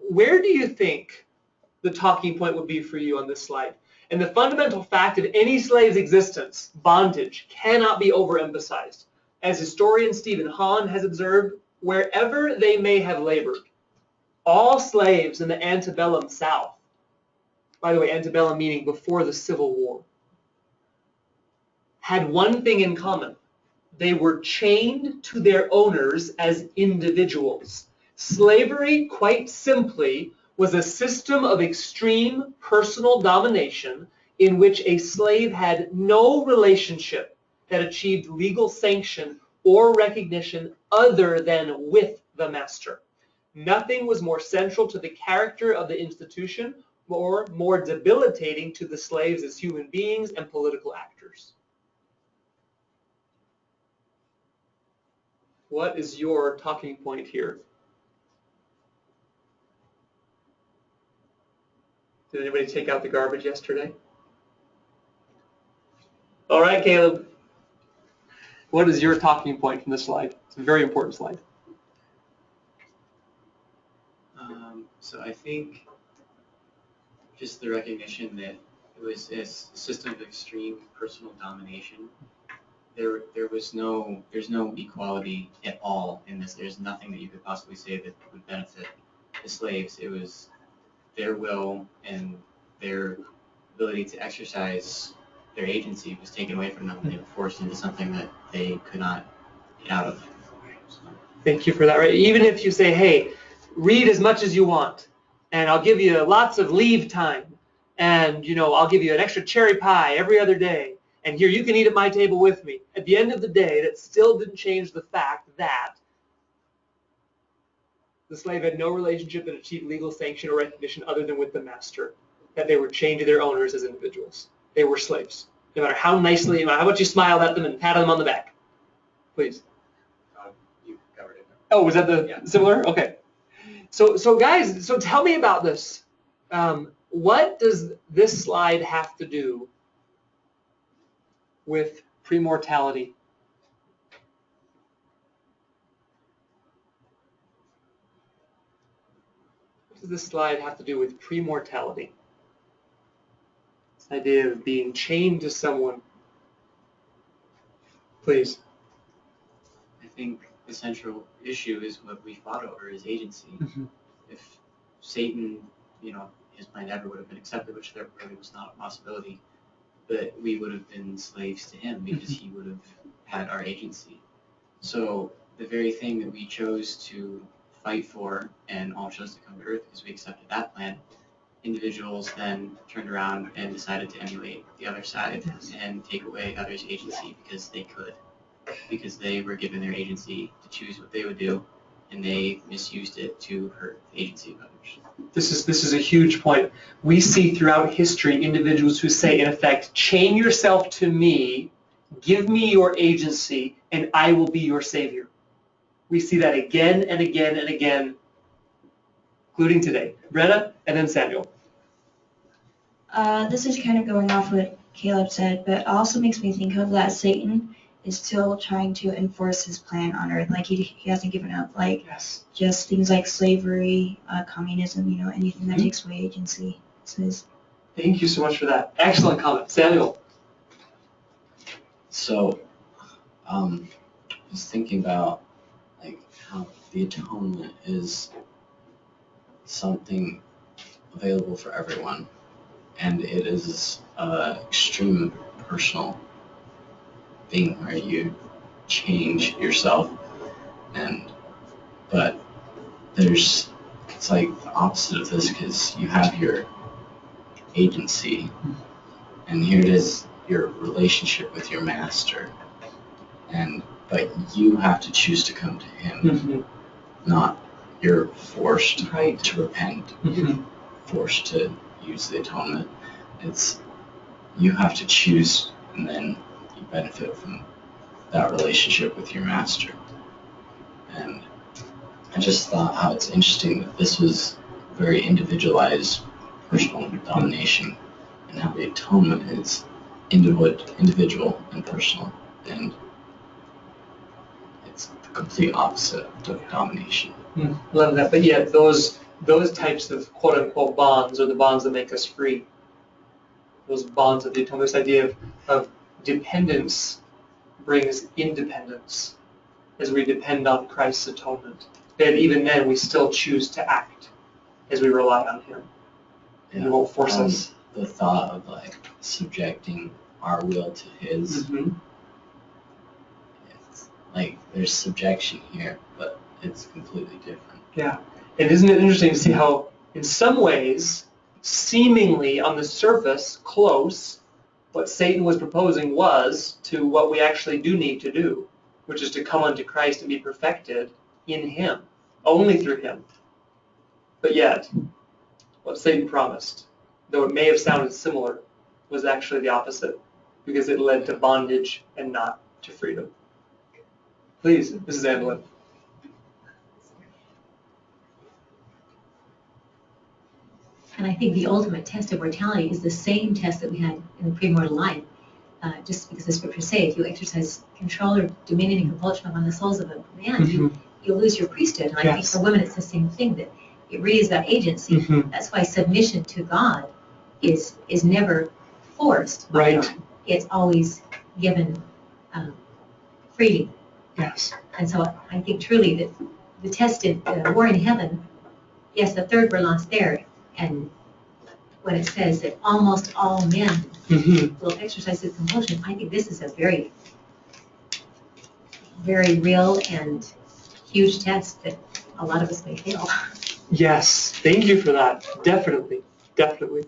Where do you think the talking point would be for you on this slide? And the fundamental fact of any slave's existence, bondage, cannot be overemphasized. As historian Stephen Hahn has observed, wherever they may have labored, all slaves in the antebellum South, by the way, antebellum meaning before the Civil War, had one thing in common. They were chained to their owners as individuals. Slavery, quite simply, was a system of extreme personal domination in which a slave had no relationship that achieved legal sanction or recognition other than with the master. Nothing was more central to the character of the institution or more debilitating to the slaves as human beings and political actors. What is your talking point here? Did anybody take out the garbage yesterday? All right, Caleb. What is your talking point from this slide? It's a very important slide. So I think just the recognition that it was a system of extreme personal domination. There's no equality at all in this. There's nothing that you could possibly say that would benefit the slaves. It was their will and their ability to exercise their agency was taken away from them. They were forced into something that they could not get out of. Thank you for that. Right? Even if you say, hey, read as much as you want, and I'll give you lots of leave time, and I'll give you an extra cherry pie every other day, and here you can eat at my table with me. At the end of the day, that still didn't change the fact that the slave had no relationship that achieved legal sanction or recognition other than with the master, that they were chained to their owners as individuals. They were slaves. No matter how nicely, no matter how much you smiled at them and patted them on the back. Please. You covered it. Oh, was that similar? Okay. So guys, so tell me about this. What does this slide have to do with premortality? What does this slide have to do with premortality? This idea of being chained to someone. Please. I think the central issue is what we fought over is agency. Mm-hmm. If Satan, his plan ever would have been accepted, which there really was not a possibility, but we would have been slaves to him because he would have had our agency. So the very thing that we chose to fight for and all chose to come to earth because we accepted that plan, individuals then turned around and decided to emulate the other side and take away others' agency because they could. Because they were given their agency to choose what they would do, and they misused it to hurt the agency of others. This is a huge point. We see throughout history individuals who say, in effect, chain yourself to me, give me your agency, and I will be your savior. We see that again and again and again, including today. Brenna, and then Samuel. This is kind of going off what Caleb said, but it also makes me think of that Satan is still trying to enforce his plan on earth. Like he hasn't given up. Like just things like slavery, communism, anything that takes away agency. Thank you so much for that. Excellent comment. Samuel. So, I was thinking about how the atonement is something available for everyone, and it is an extreme personal thing where you change yourself, but it's like the opposite of this because you have your agency, and here it is, your relationship with your master, but you have to choose to come to him, not you're forced to repent, you're forced to use the atonement. It's you have to choose, and then you benefit from that relationship with your master. And I just thought how it's interesting that this was very individualized personal domination, and how the atonement is individual and personal, and it's the complete opposite of domination. Love that. But yet those types of quote unquote bonds are the bonds that make us free. Those bonds of the atonement, this idea of dependence brings independence as we depend on Christ's atonement. And even then we still choose to act as we rely on him. And he won't force us. The thought of subjecting our will to his, it's there's subjection here, but it's completely different. Yeah. And isn't it interesting to see how in some ways, seemingly on the surface, close, what Satan was proposing was to what we actually do need to do, which is to come unto Christ and be perfected in him. only through him. But yet, what Satan promised, though it may have sounded similar, was actually the opposite, because it led to bondage and not to freedom. Please, Mrs. Andelin. And I think the ultimate test of mortality is the same test that we had in the premortal life. Just because the scriptures say if you exercise control or dominion and compulsion upon the souls of a man, you'll lose your priesthood. And I think for women it's the same thing, that it really is about agency. That's why submission to God is never forced by God. It's always given freely. Yes. And so I think truly that the tested war in heaven, yes, the third were lost there. And when it says that almost all men will exercise this compulsion, I think this is a very, very real and huge test that a lot of us may fail. Yes, thank you for that. Definitely, definitely.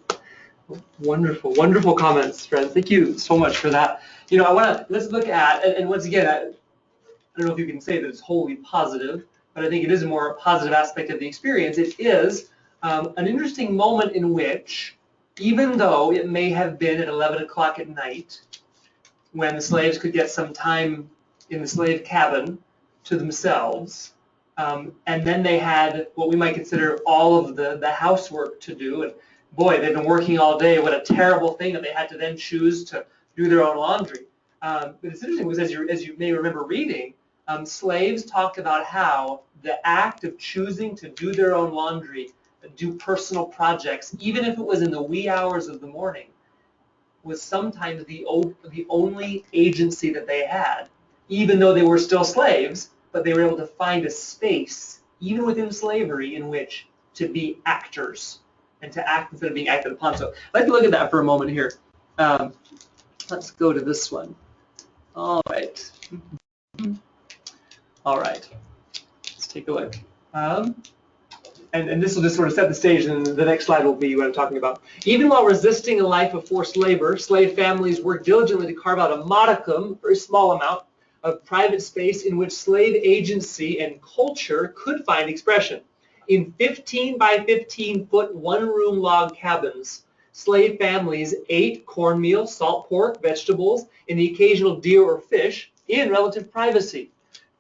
Wonderful, wonderful comments, friends. Thank you so much for that. You know, let's look at, and once again, I don't know if you can say that it's wholly positive, but I think it is a more positive aspect of the experience. It is an interesting moment in which, even though it may have been at 11 o'clock at night, when the slaves could get some time in the slave cabin to themselves, and then they had what we might consider all of the housework to do. And boy, they've been working all day. What a terrible thing that they had to then choose to do their own laundry. But it's interesting because as you may remember reading, slaves talked about how the act of choosing to do their own laundry, do personal projects, even if it was in the wee hours of the morning, was sometimes the only agency that they had, even though they were still slaves, but they were able to find a space, even within slavery, in which to be actors and to act instead of being acted upon. So I'd like to look at that for a moment here. Let's go to this one. All right. All right. Let's take a look. And this will just sort of set the stage, and the next slide will be what I'm talking about. Even while resisting a life of forced labor, slave families worked diligently to carve out a modicum, very small amount, of private space in which slave agency and culture could find expression. In 15 by 15 foot one-room log cabins, slave families ate cornmeal, salt pork, vegetables, and the occasional deer or fish in relative privacy.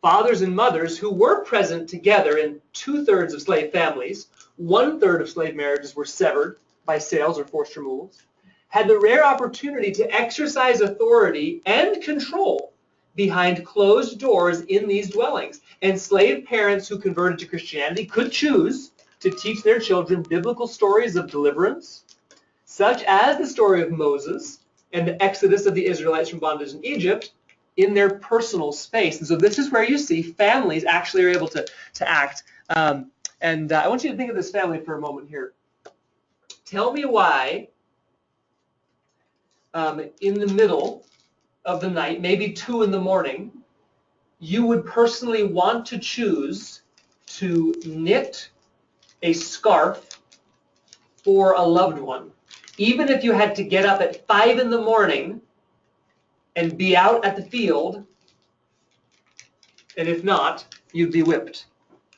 Fathers and mothers who were present together in 2/3 of slave families, 1/3 of slave marriages were severed by sales or forced removals, had the rare opportunity to exercise authority and control behind closed doors in these dwellings. And slave parents who converted to Christianity could choose to teach their children biblical stories of deliverance, such as the story of Moses and the exodus of the Israelites from bondage in Egypt, in their personal space. And so this is where you see families actually are able to act. I want you to think of this family for a moment here. Tell me why in the middle of the night, maybe 2 in the morning, you would personally want to choose to knit a scarf for a loved one, even if you had to get up at 5 in the morning and be out at the field, and if not, you'd be whipped.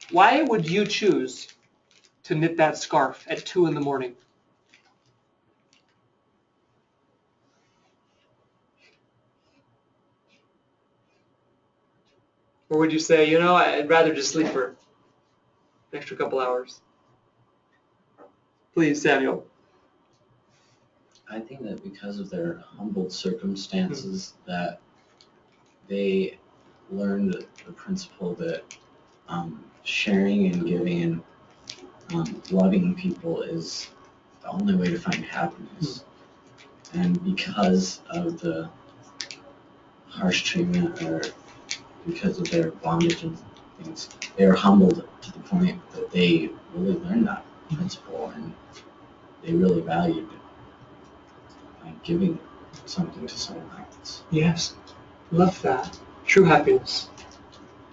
Why would you choose to knit that scarf at 2 in the morning? Or would you say, you know, I'd rather just sleep for an extra couple hours? Please, Samuel. I think that because of their humbled circumstances, that they learned the principle that sharing and giving and loving people is the only way to find happiness. And because of the harsh treatment, or because of their bondage and things, they were humbled to the point that they really learned that principle, and they really valued giving something to someone else. Yes, love that. True happiness.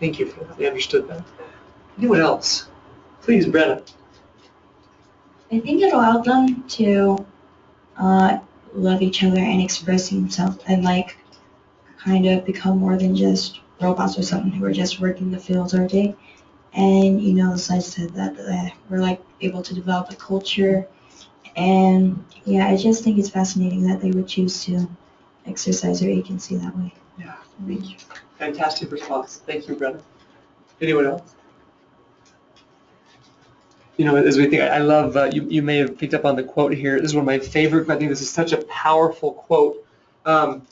Thank you for that. I understood that. Anyone else? Please, Brenna. I think it allowed them to love each other and express themselves and like kind of become more than just robots or something who are just working the fields all day. And, the site said that we're like able to develop a culture. And yeah, I just think it's fascinating that they would choose to exercise their agency that way. Yeah, thank you. Fantastic response. Thank you, Brenna. Anyone else? As we think, I love, you may have picked up on the quote here. This is one of my favorite, I think this is such a powerful quote that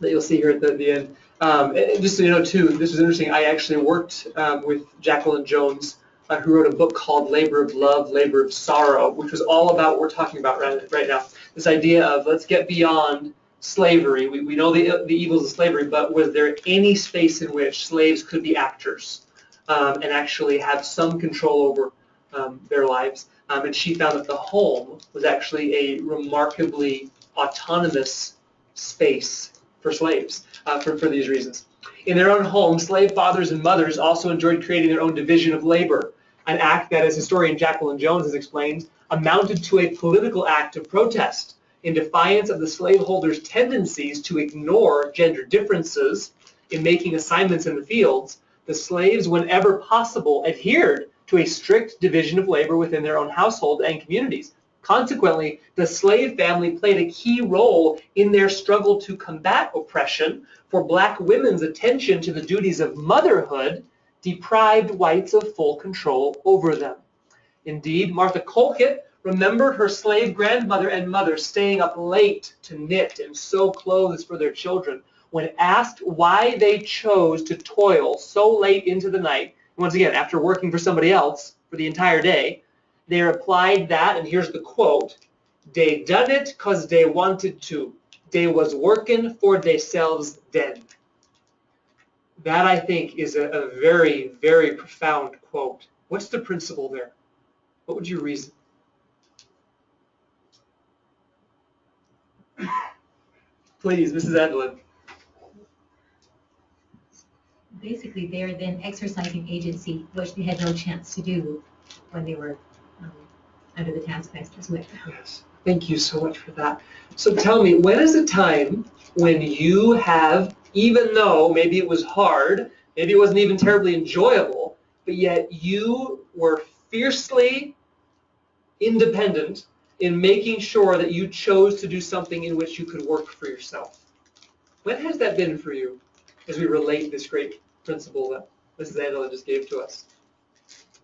you'll see here at the end. And just so you know, too, this was interesting. I actually worked with Jacqueline Jones, who wrote a book called Labor of Love, Labor of Sorrow, which was all about what we're talking about right now. This idea of let's get beyond slavery. We know the evils of slavery, but was there any space in which slaves could be actors and actually have some control over their lives? And she found that the home was actually a remarkably autonomous space for slaves for these reasons. In their own home, slave fathers and mothers also enjoyed creating their own division of labor, an act that, as historian Jacqueline Jones has explained, amounted to a political act of protest in defiance of the slaveholders' tendencies to ignore gender differences in making assignments in the fields. The slaves, whenever possible, adhered to a strict division of labor within their own household and communities. Consequently, the slave family played a key role in their struggle to combat oppression, for black women's attention to the duties of motherhood deprived whites of full control over them. Indeed, Martha Colquitt remembered her slave grandmother and mother staying up late to knit and sew clothes for their children. When asked why they chose to toil so late into the night, once again, after working for somebody else for the entire day, they replied that, and here's the quote, "They done it 'cause they wanted to. They was working for theyselves then." That, I think, is a very, very profound quote. What's the principle there? What would you reason? Please, Mrs. Edelin. Basically, they are then exercising agency, which they had no chance to do when they were under the taskmaster's whip. Yes, thank you so much for that. So tell me, when is a time when you have, even though maybe it was hard, maybe it wasn't even terribly enjoyable, but yet you were fiercely independent in making sure that you chose to do something in which you could work for yourself? When has that been for you as we relate this great principle that Mrs. Angela just gave to us?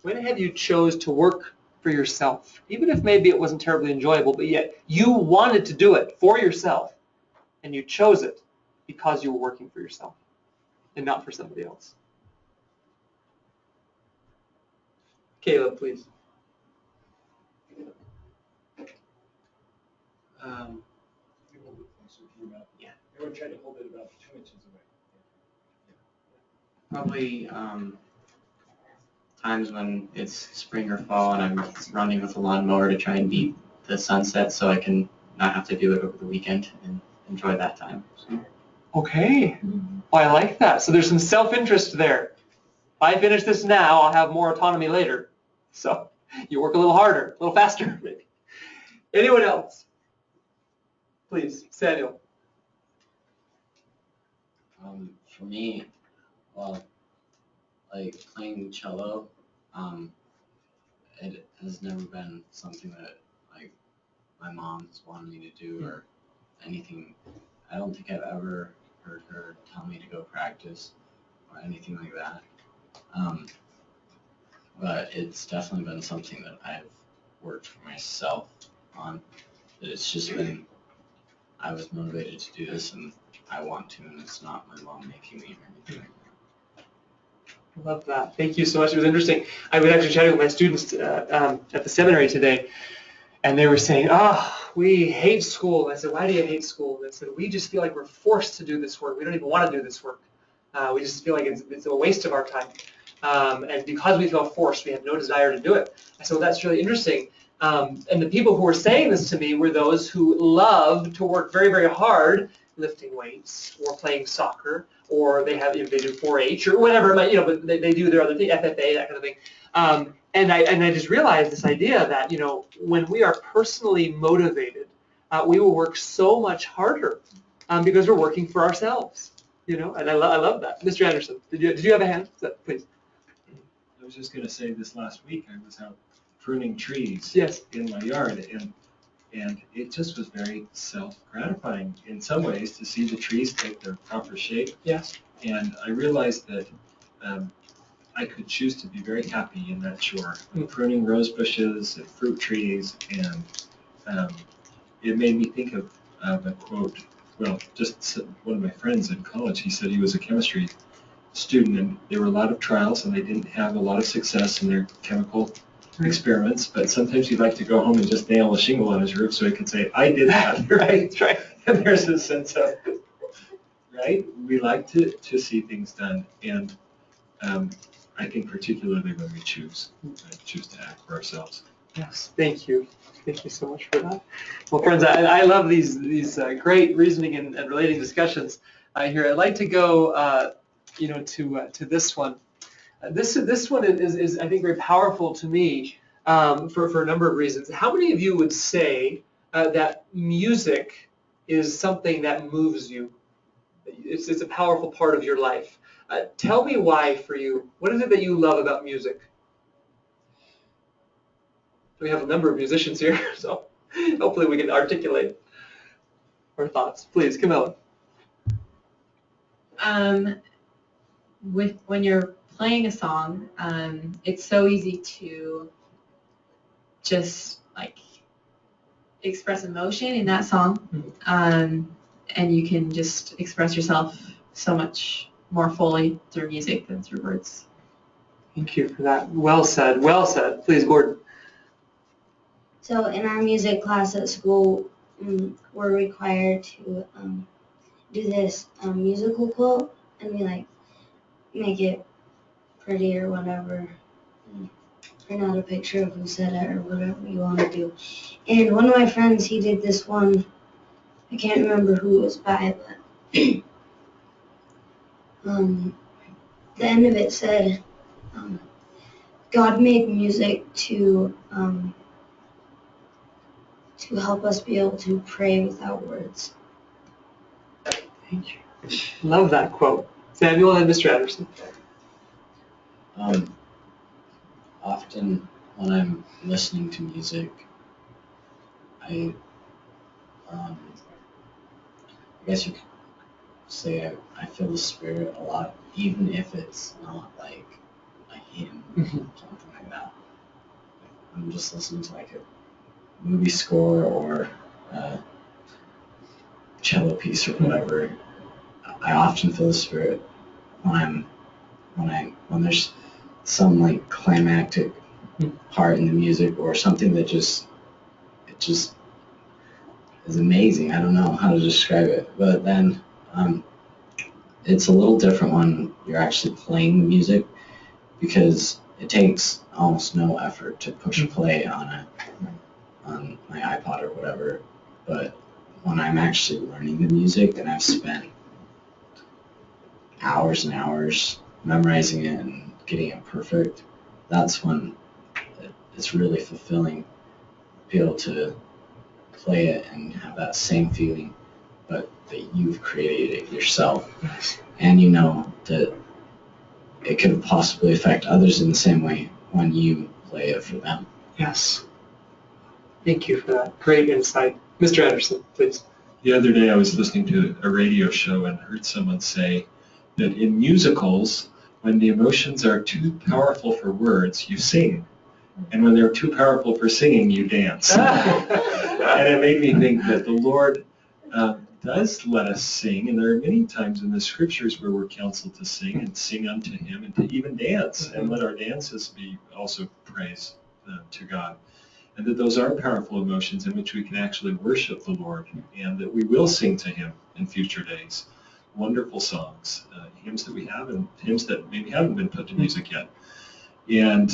When have you chose to work for yourself, even if maybe it wasn't terribly enjoyable, but yet you wanted to do it for yourself and you chose it because you were working for yourself and not for somebody else? Caleb, please. Yeah. Everyone try to hold it about 2 inches away. Probably times when it's spring or fall and I'm running with a lawnmower to try and beat the sunset so I can not have to do it over the weekend and enjoy that time. So. Okay. Well, I like that. So there's some self-interest there. If I finish this now, I'll have more autonomy later. So you work a little harder, a little faster, maybe. Anyone else? Please, Samuel. For me, well, like playing cello, it has never been something that like my mom's wanted me to do or anything. I don't think I've ever heard her tell me to go practice or anything like that. But it's definitely been something that I've worked for myself on. It's just been, I was motivated to do this and I want to, and it's not my mom making me or anything like that. I love that. Thank you so much. It was interesting. I was actually chatting with my students at the seminary today, and they were saying, we hate school. And I said, why do you hate school? And they said, we just feel like we're forced to do this work. We don't even want to do this work. We just feel like it's a waste of our time. And because we feel forced, we have no desire to do it. I said, well, that's really interesting. And the people who were saying this to me were those who love to work very, very hard, lifting weights or playing soccer, or they have, they do 4-H or whatever, but they do their other thing, FFA, that kind of thing. And I just realized this idea that, when we are personally motivated, we will work so much harder because we're working for ourselves, and I love that. Mr. Anderson, did you have a hand? Please. I was just going to say this last week I was out pruning trees Yes. in my yard, and it just was very self-gratifying in some ways to see the trees take their proper shape. Yes. And I realized that I could choose to be very happy in that chore, pruning rose bushes and fruit trees, and it made me think of a quote. Well, just one of my friends in college, he said he was a chemistry student, and there were a lot of trials, and they didn't have a lot of success in their chemical experiments, but sometimes he'd like to go home and just nail a shingle on his roof so he could say, I did that. Right, right. And there's a sense of, right? We like to see things done, and I think particularly when we choose to act for ourselves. Yes, thank you. Thank you so much for that. Well, friends, I love these great reasoning and relating discussions here. I'd like to go, to this one. This one is I think very powerful to me for a number of reasons. How many of you would say that music is something that moves you? It's a powerful part of your life. Tell me why for you. What is it that you love about music? We have a number of musicians here, so hopefully we can articulate our thoughts. Please, Camilla. When you're playing a song, it's so easy to just like express emotion in that song, and you can just express yourself so much more fully through music than through words. Thank you for that. Well said. Well said. Please, Gordon. So in our music class at school, we're required to do this musical quote, and we like make it pretty or whatever, print out a picture of who said it or whatever you want to do. And one of my friends, he did this one. I can't remember who it was by, but the end of it said, God made music to help us be able to pray without words. Thank you. Love that quote. Samuel and Mr. Anderson. Often when I'm listening to music, I guess you could say I feel the Spirit a lot, even if it's not like a hymn, something like that. I'm just listening to like a movie score or a cello piece or whatever. I often feel the Spirit when there's some like climactic part in the music or something that just is amazing. I don't know how to describe it, but then it's a little different when you're actually playing the music, because it takes almost no effort to push play on my iPod or whatever. But when I'm actually learning the music and I've spent hours and hours memorizing it and getting it perfect, that's when it's really fulfilling to be able to play it and have that same feeling, but that you've created it yourself. And you know that it could possibly affect others in the same way when you play it for them. Yes. Thank you for that. Great insight. Mr. Anderson, please. The other day I was listening to a radio show and heard someone say that in musicals, when the emotions are too powerful for words, you sing. And when they're too powerful for singing, you dance. And it made me think that the Lord does let us sing, and there are many times in the scriptures where we're counseled to sing and sing unto Him and to even dance, and let our dances be also praise to God. And that those are powerful emotions in which we can actually worship the Lord, and that we will sing to Him in future days. Wonderful songs, hymns that we have and hymns that maybe haven't been put to music yet. And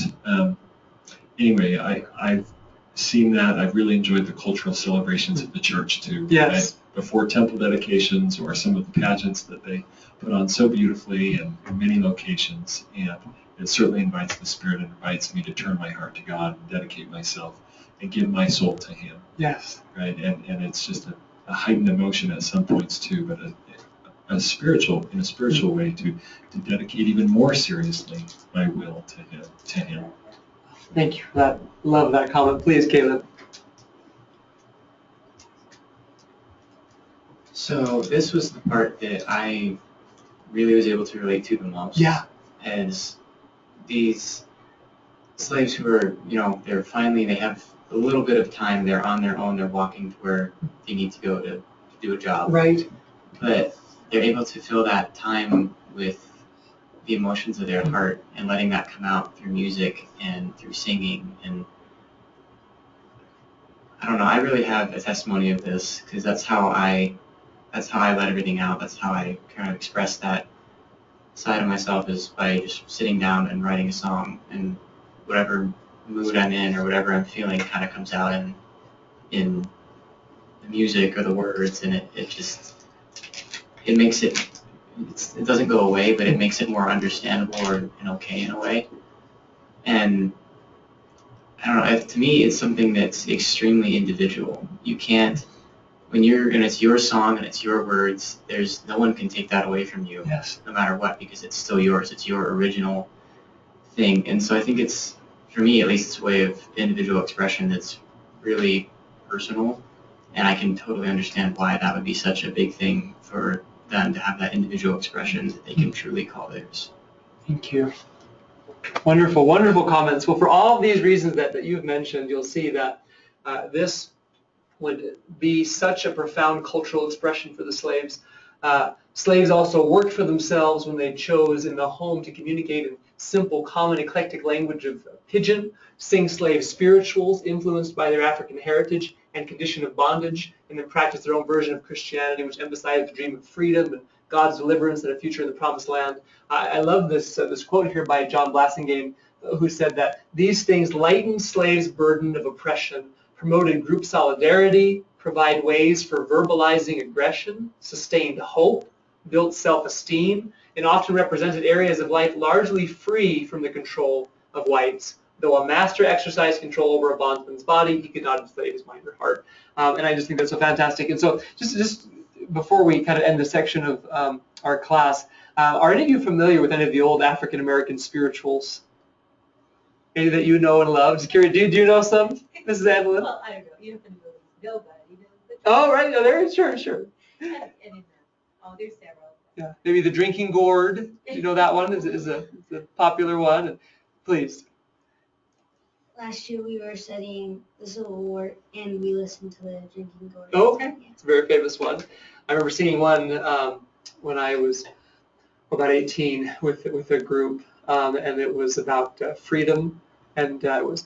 anyway, I've seen that. I've really enjoyed the cultural celebrations of the church too. Yes. Before temple dedications or some of the pageants that they put on so beautifully and in many locations. And it certainly invites the Spirit and invites me to turn my heart to God and dedicate myself and give my soul to Him. Yes. Right. And it's just a heightened emotion at some points too, but a spiritual way to dedicate even more seriously my will to him. Thank you for that. Love that comment. Please, Caleb. So this was the part that I really was able to relate to the most. Yeah. As these slaves who are, they have a little bit of time, they're on their own, they're walking to where they need to go to do a job. Right. But they're able to fill that time with the emotions of their heart and letting that come out through music and through singing. And I don't know, I really have a testimony of this because that's how I let everything out. That's how I kind of express that side of myself, is by just sitting down and writing a song, and whatever mood I'm in or whatever I'm feeling kind of comes out in the music or the words, and it makes it doesn't go away, but it makes it more understandable and okay in a way. And I don't know, to me it's something that's extremely individual. You can't, and it's your song and it's your words, no one can take that away from you. Yes. No matter what, because it's still yours. It's your original thing. And so I think for me at least, it's a way of individual expression that's really personal, and I can totally understand why that would be such a big thing for them to have that individual expression that they can truly call theirs. Thank you. Wonderful, wonderful comments. Well, for all of these reasons that you've mentioned, you'll see that this would be such a profound cultural expression for the slaves. Slaves also worked for themselves when they chose in the home to communicate in simple, common, eclectic language of pidgin, sing slave spirituals influenced by their African heritage and condition of bondage, and then practice their own version of Christianity, which emphasized the dream of freedom and God's deliverance and a future in the promised land. I love this quote here by John Blassingame, who said that these things lighten slaves' burden of oppression, promoted group solidarity, provide ways for verbalizing aggression, sustained hope, built self-esteem, and often represented areas of life largely free from the control of whites. Though a master exercised control over a bondsman's body, he could not enslave his mind or heart. And I just think that's so fantastic. And so just before we kind of end this section of our class, are any of you familiar with any of the old African-American spirituals? Any that you know and love? Just curious, do you know some, Mrs. Evelyn? Well, I don't know. You don't have to know that. You know. Oh, right. Oh, there. Sure. I mean, there's several. Yeah. Maybe the drinking gourd. Do you know that one? Is a popular one. Please. Last year we were studying the Civil War and we listened to the drinking gourd. Oh, okay. It's a very famous one. I remember seeing one when I was about 18 with a group, and it was about freedom, and it was,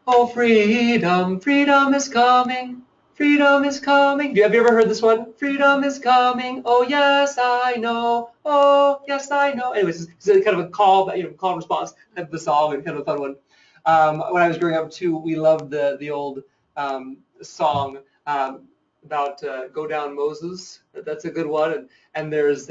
oh, freedom, freedom is coming. Freedom is coming. Have you ever heard this one? Freedom is coming. Oh yes, I know. Oh yes, I know. Anyways, it's kind of a call and response type of the song, and kind of a fun one. When I was growing up too, we loved the old song about Go Down Moses. That's a good one. And there's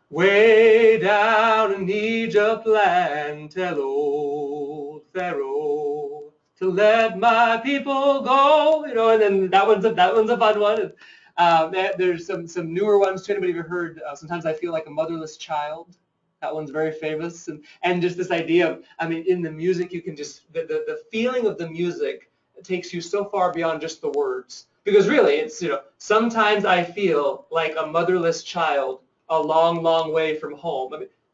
way down in Egypt land, tell old Pharaoh to let my people go, and then that one's a fun one. There's some newer ones too. Anybody ever heard? Sometimes I feel like a motherless child. That one's very famous, and just this idea of, in the music you can just the feeling of the music takes you so far beyond just the words, because really it's sometimes I feel like a motherless child a long, long way from home.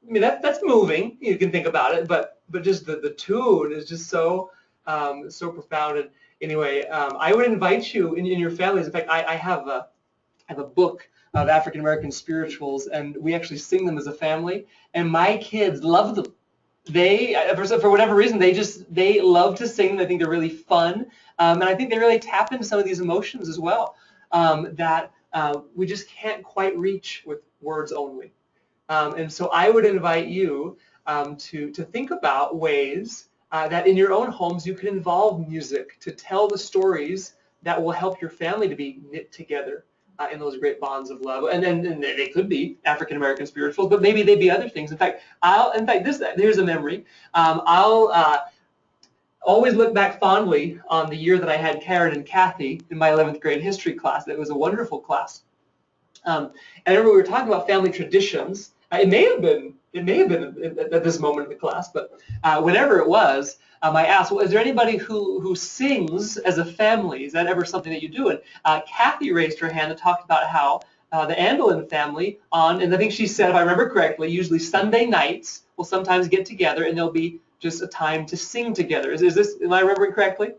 That's moving. You can think about it, but just the tune is just so profound. And anyway, I would invite you in your families. In fact, I have a book of African American spirituals, and we actually sing them as a family. And my kids love them. They, for whatever reason, they love to sing. I think they're really fun, and I think they really tap into some of these emotions as well that we just can't quite reach with words only. And so I would invite you to think about ways that in your own homes you can involve music to tell the stories that will help your family to be knit together in those great bonds of love. And then they could be African American spirituals, but maybe they'd be other things. In fact, here's a memory. I'll always look back fondly on the year that I had Karen and Kathy in my 11th grade history class. It was a wonderful class. And I remember we were talking about family traditions. It may have been at this moment in the class, but whenever it was, I asked, well, is there anybody who sings as a family? Is that ever something that you do? And Kathy raised her hand and talked about how the Andelin family and I think she said, if I remember correctly, usually Sunday nights will sometimes get together and there'll be just a time to sing together. Am I remembering correctly?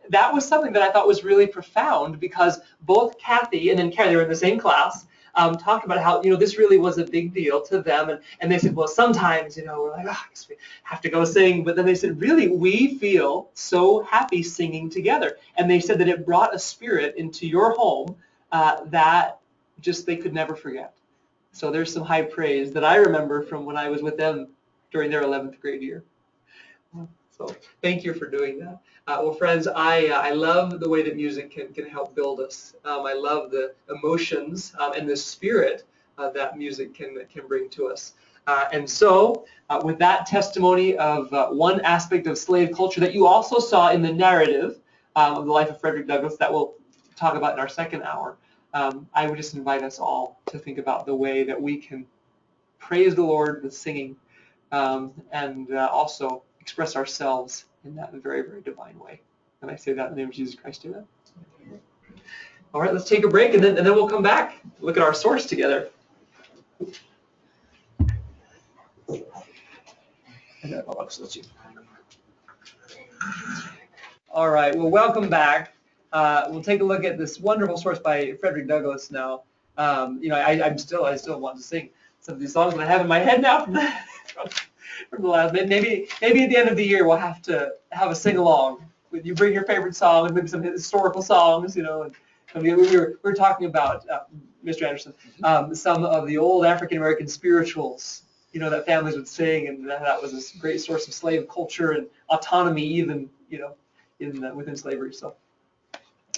That was something that I thought was really profound because both Kathy and then Karen, they were in the same class, talked about how, this really was a big deal to them. And they said, well, sometimes, we're like, I guess we have to go sing. But then they said, really, we feel so happy singing together. And they said that it brought a spirit into your home that just they could never forget. So there's some high praise that I remember from when I was with them during their 11th grade year. So thank you for doing that. Well, friends, I love the way that music can help build us. I love the emotions and the spirit that music can bring to us. And so with that testimony of one aspect of slave culture that you also saw in the narrative of the life of Frederick Douglass that we'll talk about in our second hour, I would just invite us all to think about the way that we can praise the Lord with singing and also express ourselves in that very, very divine way. And I say that in the name of Jesus Christ, amen. All right, let's take a break and then we'll come back, look at our source together. All right, well, welcome back. We'll take a look at this wonderful source by Frederick Douglass now. I still want to sing some of these songs that I have in my head now from the last. Maybe at the end of the year we'll have to have a sing along. You bring your favorite song and maybe some historical songs, And we were talking about Mr. Anderson, some of the old African American spirituals, that families would sing, and that was a great source of slave culture and autonomy, even within slavery. So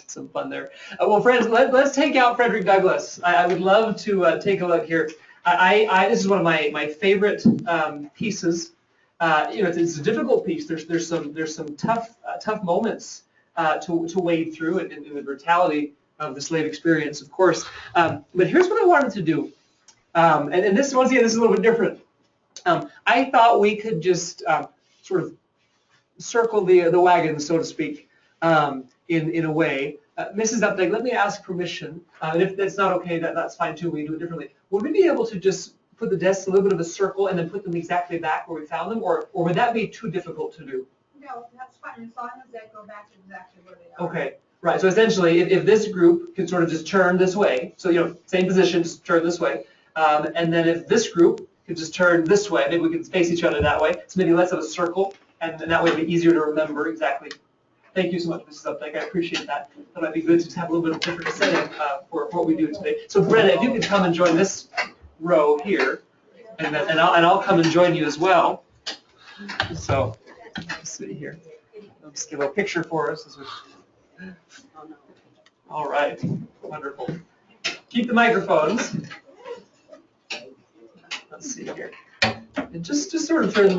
some fun there. Well, friends, let's take out Frederick Douglass. I would love to take a look here. This is one of my favorite pieces. It's a difficult piece. There's some tough moments to wade through in the brutality of the slave experience, of course. But here's what I wanted to do. And this, once again, this is a little bit different. I thought we could just sort of circle the wagon, so to speak, in a way. Mrs. Updike, let me ask permission, and if that's not okay, that's fine too. We do it differently. Would we be able to just put the desks a little bit of a circle and then put them exactly back where we found them, or would that be too difficult to do? No, that's fine, as long as they go back to exactly where they are. Okay, right. So essentially, if this group could sort of just turn this way, so same position, just turn this way, and then if this group could just turn this way, maybe we could face each other that way. So maybe less of a circle, and that way it'd be easier to remember exactly. Thank you so much, Mrs. Updike. I appreciate that. That might be good to just have a little bit of different setting for what we do today. So, Brenda, if you could come and join this row here, and I'll come and join you as well. So, let's see here. I'll just give a picture for us. All right, wonderful. Keep the microphones. Let's see here. And just sort of turn,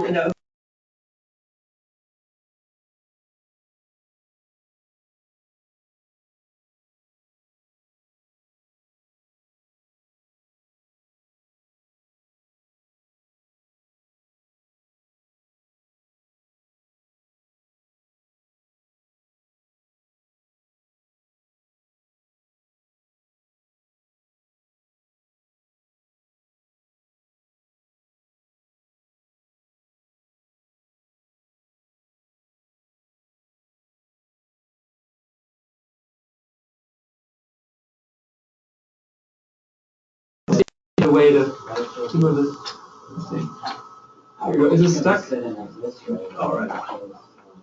a way to move this. Let's see. Here we go. Is this stuck? All right.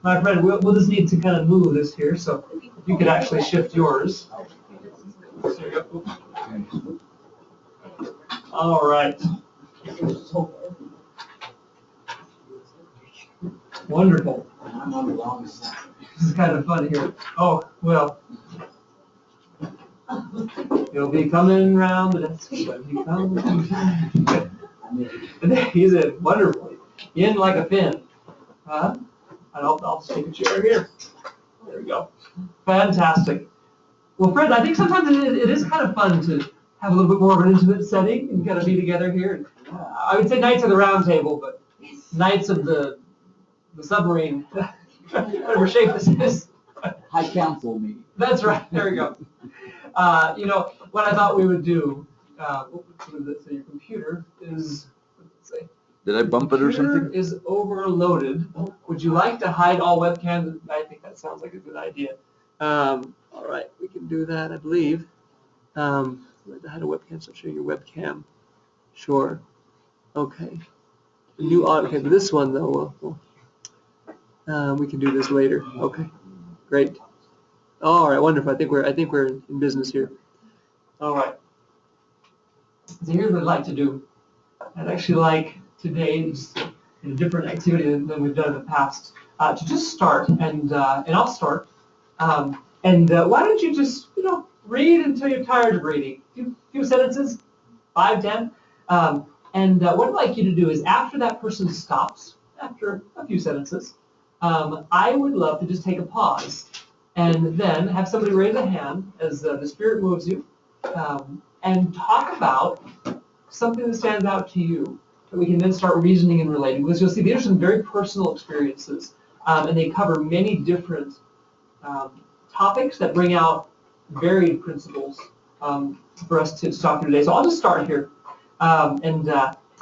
My friend, we'll just need to kind of move this here, so if you could actually shift yours. There you go. All right. Wonderful. This is kind of fun here. Oh, well. You'll be coming round the desk when you come. He's in wonderfully. In like a pin. I'll just take a chair here. There we go. Fantastic. Well, Fred, I think sometimes it is kind of fun to have a little bit more of an intimate setting and kind of be together here. And, I would say Knights of the Round Table, but Knights of the submarine, whatever shape this is. High council meeting. That's right, there we go. What I thought we would do, so your computer is, let's say, Did I bump it or something? computer is overloaded. Would you like to hide all webcams? I think that sounds like a good idea. All right, we can do that, I believe. Hide a webcam, so show your webcam. Sure. Okay. Okay, but this one though, we can do this later. Okay, great. All right, wonderful. I think we're in business here. All right. So here's what I'd like to do. I'd actually like today, just in a different activity than we've done in the past, to just start, and I'll start. Why don't you just read until you're tired of reading? Few sentences, 5, 10. What I'd like you to do is after that person stops, after a few sentences, I would love to just take a pause and then have somebody raise a hand as the Spirit moves you and talk about something that stands out to you that we can then start reasoning and relating. Because you'll see these are some very personal experiences and they cover many different topics that bring out varied principles for us to talk through today. So I'll just start here. And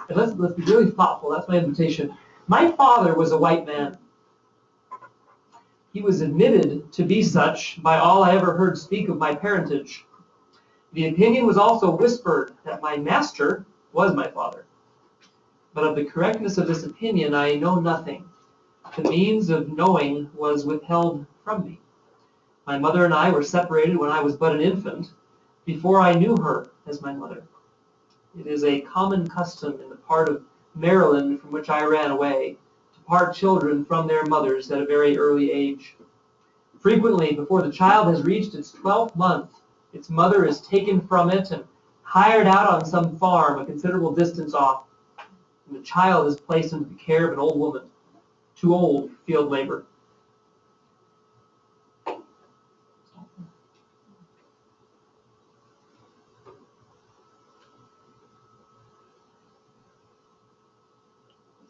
let's be really thoughtful. That's my invitation. My father was a white man. He was admitted to be such by all I ever heard speak of my parentage. The opinion was also whispered that my master was my father. But of the correctness of this opinion I know nothing. The means of knowing was withheld from me. My mother and I were separated when I was but an infant, before I knew her as my mother. It is a common custom in the part of Maryland from which I ran away to part children from their mothers at a very early age. Frequently, before the child has reached its 12th month, its mother is taken from it and hired out on some farm a considerable distance off, and the child is placed into the care of an old woman, too old for field labor.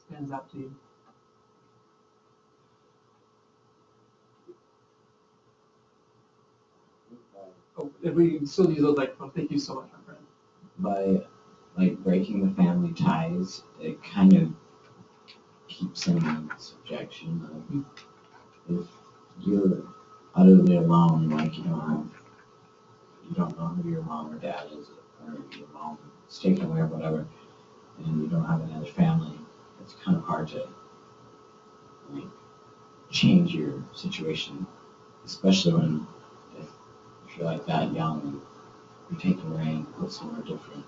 Stands out to you. Oh, if we still use those microphones, thank you so much, my friend. By breaking the family ties, it kind of keeps them in subjection. If you're utterly alone, you don't know who your mom or dad is, or your mom is taken away or whatever, and you don't have another family, it's kind of hard to change your situation, especially when if you're like that young and you're taken away and put somewhere different.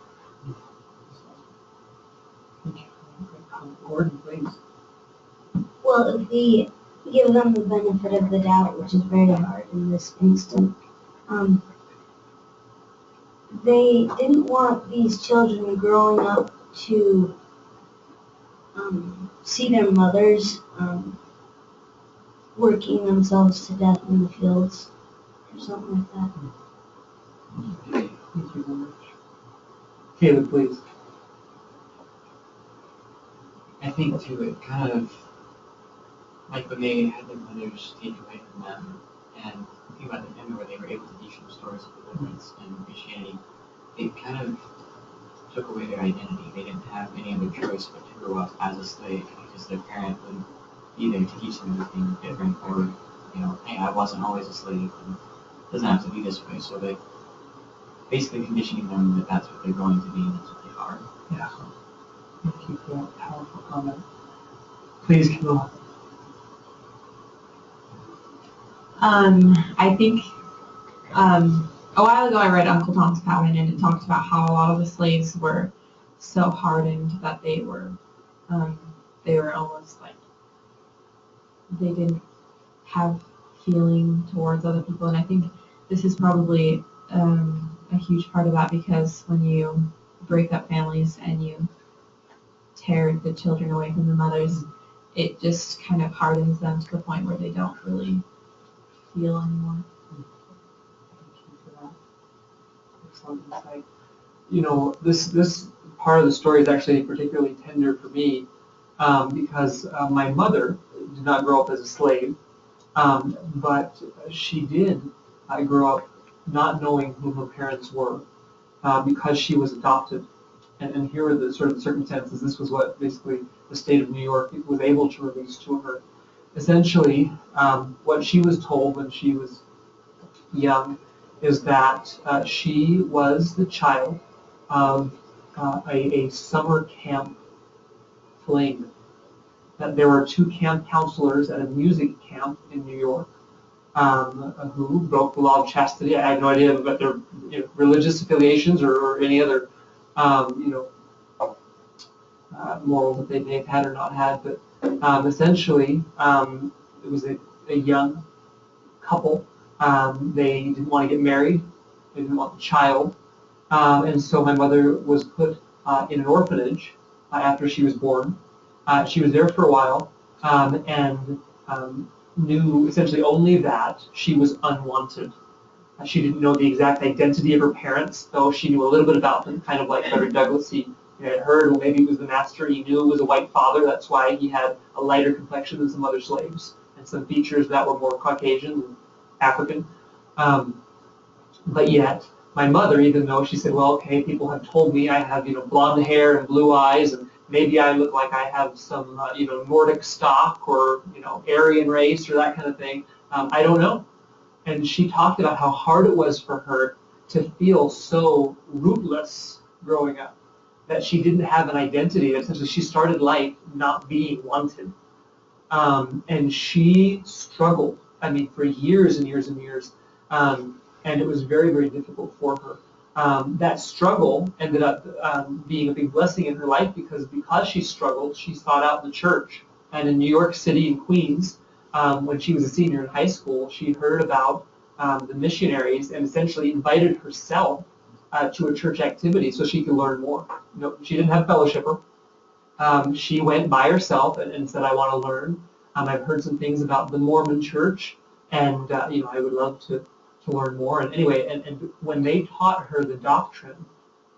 Gordon, please. Well, if we give them the benefit of the doubt, which is very hard in this instant, they didn't want these children growing up to see their mothers working themselves to death in the fields or something like that. Thank you very much. Caleb, please. I think too, it kind of, like when they had their mothers taken away from them, and think about the family where they were able to teach them stories of deliverance and Christianity, it kind of took away their identity. They didn't have any other choice but to grow up as a slave because their parent would be there to teach them anything different, or, hey, I wasn't always a slave, and it doesn't have to be this way. So they basically conditioning them that that's what they're going to be and that's what they are. Yeah. Thank you for that powerful comment. Please, Camilla. I think a while ago I read Uncle Tom's Cabin, and it talked about how a lot of the slaves were so hardened that they were almost like they didn't have feeling towards other people. And I think this is probably a huge part of that, because when you break up families and you tear the children away from the mothers, it just kind of hardens them to the point where they don't really feel anymore. Thank you for that. Excellent insight. this part of the story is actually particularly tender for me because my mother did not grow up as a slave, but she did grow up not knowing who her parents were because she was adopted. And here are the sort of the circumstances. This was what basically the state of New York was able to release to her. Essentially, what she was told when she was young is that she was the child of a summer camp fling. That there were 2 camp counselors at a music camp in New York who broke the law of chastity. I have no idea about their religious affiliations or any other morals that they may have had or not had, but essentially it was a young couple. They didn't want to get married. They didn't want a child. And so my mother was put in an orphanage after she was born. She was there for a while and knew essentially only that she was unwanted. She didn't know the exact identity of her parents, though she knew a little bit about them, kind of like Frederick Douglas. He had heard, well, maybe it was the master. He knew it was a white father. That's why he had a lighter complexion than some other slaves and some features that were more Caucasian and African. But yet, my mother, even though she said, well, okay, people have told me I have, blonde hair and blue eyes, and maybe I look like I have some, Nordic stock or, Aryan race or that kind of thing. I don't know. And she talked about how hard it was for her to feel so rootless growing up, that she didn't have an identity. Essentially, she started life not being wanted. And she struggled, for years and years and years. And it was very, very difficult for her. That struggle ended up being a big blessing in her life because she struggled, she sought out the church. And in New York City and Queens, when she was a senior in high school, she heard about the missionaries and essentially invited herself to a church activity so she could learn more. She didn't have a fellowshipper. She went by herself and said, I want to learn. I've heard some things about the Mormon church, and I would love to learn more. And anyway, and when they taught her the doctrine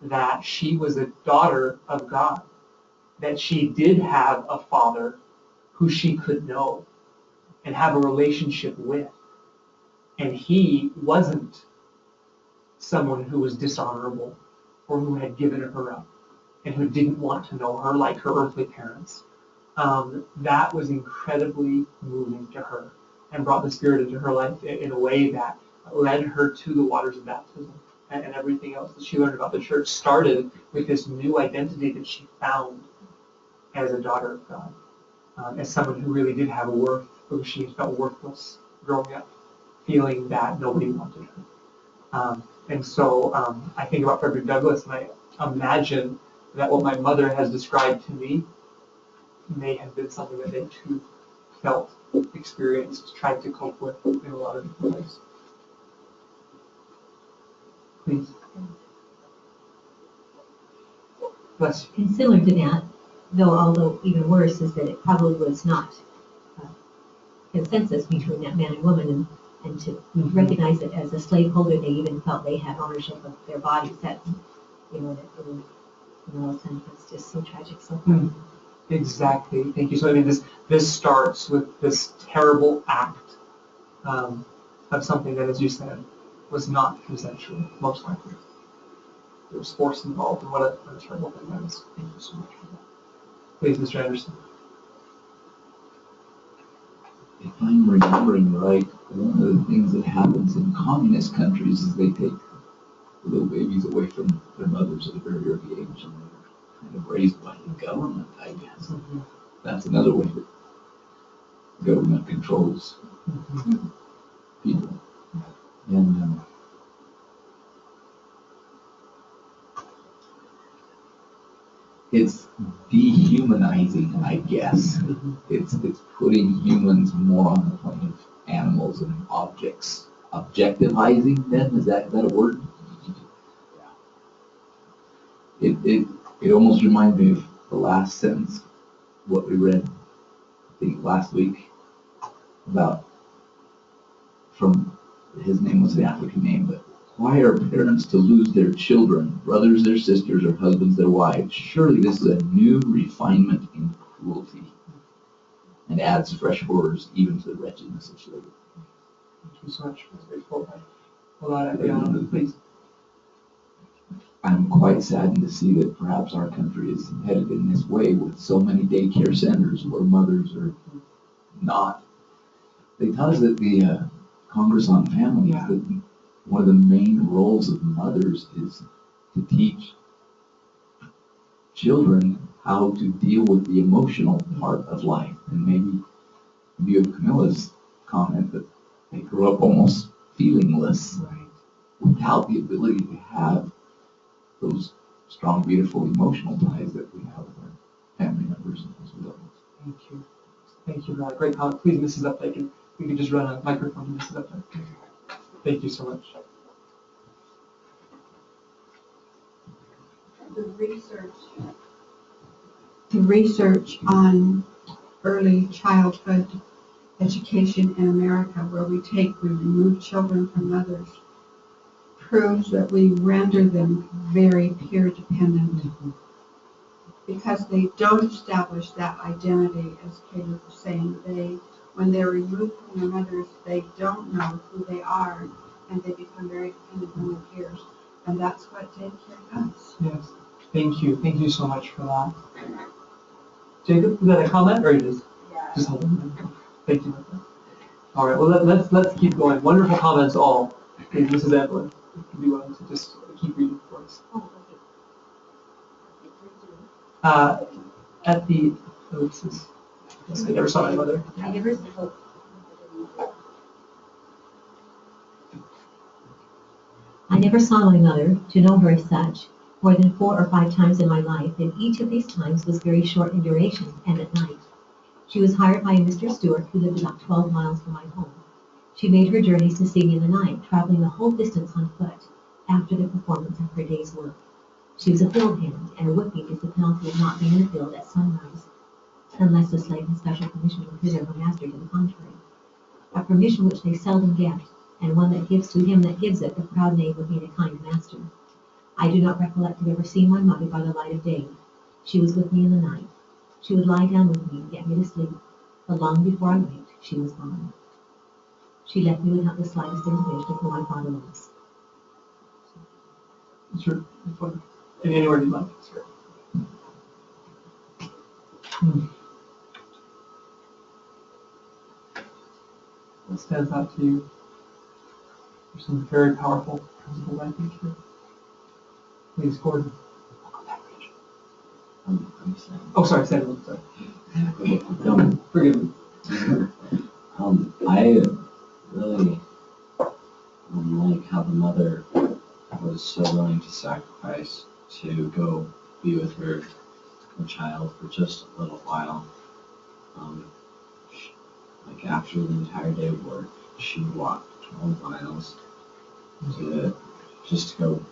that she was a daughter of God, that she did have a father who she could know and have a relationship with, and he wasn't someone who was dishonorable or who had given her up and who didn't want to know her like her earthly parents. That was incredibly moving to her and brought the Spirit into her life in a way that led her to the waters of baptism. And everything else that she learned about the church started with this new identity that she found as a daughter of God, as someone who really did have a worth, because she felt worthless growing up, feeling that nobody wanted her. And so I think about Frederick Douglass, and I imagine that what my mother has described to me may have been something that they too felt, experienced, tried to cope with in a lot of different ways. Please. Bless you. And similar to that, though, although even worse, is that it probably was not consensus between that man and woman, and to recognize it as a slaveholder, they even felt they had ownership of their bodies. That, that really, it's just so tragic. So Exactly. Thank you. So this starts with this terrible act of something that, as you said, was not consensual, most likely. There was force involved, and what a terrible thing that is. Thank you so much for that. Please, Mr. Anderson. If I'm remembering right, one of the things that happens in communist countries is they take little babies away from their mothers at a very early age, and they're kind of raised by the government, I guess. Mm-hmm. That's another way that the government controls people. And it's dehumanizing, I guess. It's putting humans more on the plane of animals and objects. Objectivizing them, is that a word? Yeah. It almost reminds me of the last sentence, what we read, I think last week, about his name was the African name, but Why are parents to lose their children, brothers their sisters, or husbands their wives? Surely this is a new refinement in cruelty, and adds fresh horrors even to the wretchedness of slavery. Thank you so much. That's very full. Hold on, Adriana, please. I'm quite saddened to see that perhaps our country is headed in this way with so many daycare centers where mothers are not. They tell us that the Congress on Families, that one of the main roles of mothers is to teach children how to deal with the emotional part of life. And maybe in view of Camilla's comment that they grew up almost feelingless, without the ability to have those strong, beautiful emotional ties that we have with our family members and those we love. Thank you. Thank you for that great comment. Please, Mrs. Updike, and we can just run a microphone to Mrs. Updike. Thank you so much. The research on early childhood education in America, where we remove children from mothers, proves that we render them very peer dependent because they don't establish that identity, as Katie was saying. When they're removed from their mothers, they don't know who they are, and they become very dependent on their peers. And that's what daycare does. Yes. Thank you. Thank you so much for that. Jacob, is that a comment or just hold on? Thank you. All right. Well, let's keep going. Wonderful comments all. Please, Mrs. Evelyn, if you do want to just keep reading for us. At the ellipsis. Yes, I never saw my mother. I never saw my mother, to know her as such, more than 4 or 5 times in my life, and each of these times was very short in duration and at night. She was hired by a Mr. Stewart who lived about 12 miles from my home. She made her journeys to see me in the night, traveling the whole distance on foot after the performance of her day's work. She was a field hand, and a whipping is the penalty of not being in the field at sunrise, unless the slave has special permission from his or her master to the contrary. A permission which they seldom get, and one that gives to him that gives it the proud name of being a kind master. I do not recollect to have ever seen my mother by the light of day. She was with me in the night. She would lie down with me and get me to sleep, but long before I waked, she was gone. She left me without the slightest intimation of who my father was. Sure. Anywhere you'd like. Sure. What stands out to you? There's some very powerful principles, I think, here. Please, Gordon. I'm saying. Oh, sorry, Samuel. Sorry. Forgive me. I really like how the mother was so willing to sacrifice to go be with her child for just a little while. Like after the entire day of work, she would walk 12 miles just to go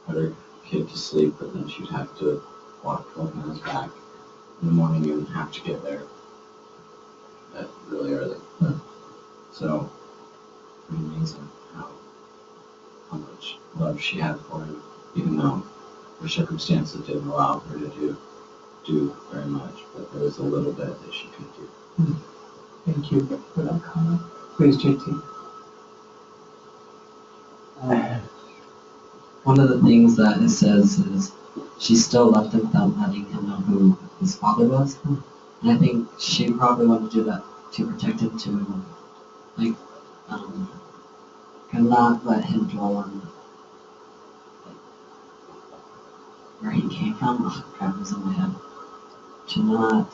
put her kid to sleep, but then she'd have to walk 12 miles back in the morning and have to get there really early. So, pretty amazing how much love she had for him, even though her circumstances didn't allow her to do very much, but there was a little bit that she could do. Thank you for that comment. Please, JT. One of the things that it says is she still loved him without letting him know who his father was. And I think she probably wanted to do that to protect him too, like, and not let him dwell on where he came from. Oh, crap was in my head. To not,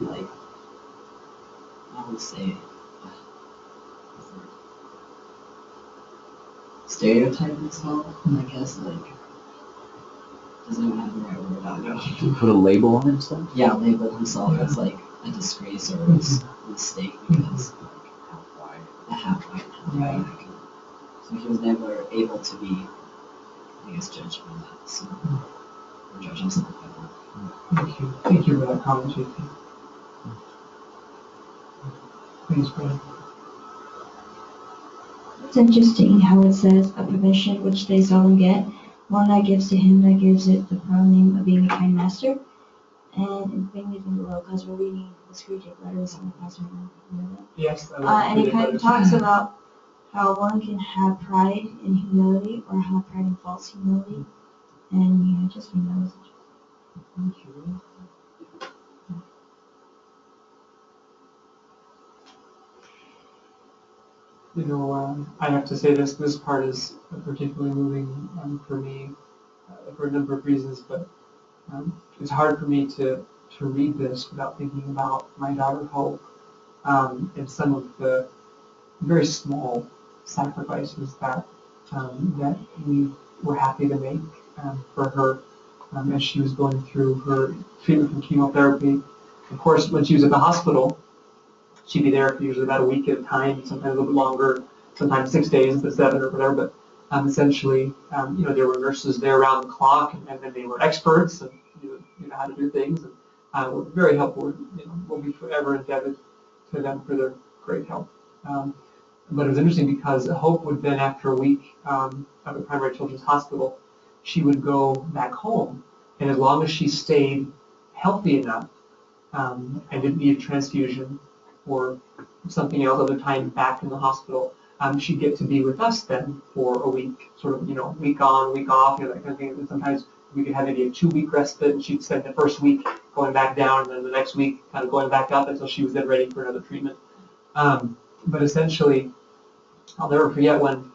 like, I would say, stereotype himself, I guess, like, doesn't even have the right word, I don't know. Put a label on himself? Yeah, label himself as, like, a disgrace or a mistake because, like, a half-white, half-white. So he was never able to be, I guess, judged by that, so, or judge himself by that. Thank you. Thank you for that comment, JT. Please, Brandon. It's interesting how it says a permission which they seldom get, one that gives to him that gives it the proud name of being a kind master. And in anything below, because we're reading the Screwtape letters in the class right now. You know that? Yes. And it kind of talks about how one can have pride in humility or have pride in false humility. And I just think that was interesting. I have to say this part is particularly moving for me for a number of reasons, but it's hard for me to read this without thinking about my daughter Hope and some of the very small sacrifices that we were happy to make for her as she was going through her treatment from chemotherapy. Of course, when she was at the hospital, she'd be there for usually about a week at a time, sometimes a little bit longer, sometimes 6 days to 7 or whatever. But essentially, there were nurses there around the clock, and then they were experts and knew how to do things, and were very helpful. We'll be forever indebted to them for their great help. But it was interesting because Hope would then, after a week at the Primary Children's Hospital, she would go back home, and as long as she stayed healthy enough and didn't need a transfusion or something else, other time back in the hospital, she'd get to be with us then for a week, sort of, week on, week off, that kind of thing. And sometimes we could have maybe a 2-week respite, and she'd spend the first week going back down, and then the next week kind of going back up until she was then ready for another treatment. But essentially, I'll never forget when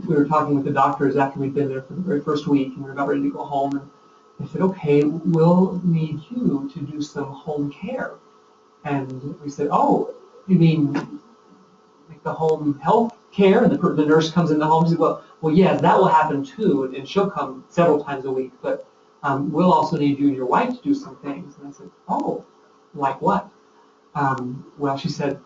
we were talking with the doctors after we'd been there for the very first week, and we were about ready to go home, and they said, okay, we'll need you to do some home care. And we said, oh, you mean like the home health care? And the nurse comes in the home and says, well, yes, that will happen too, and she'll come several times a week, but we'll also need you and your wife to do some things. And I said, oh, like what? Well, she said,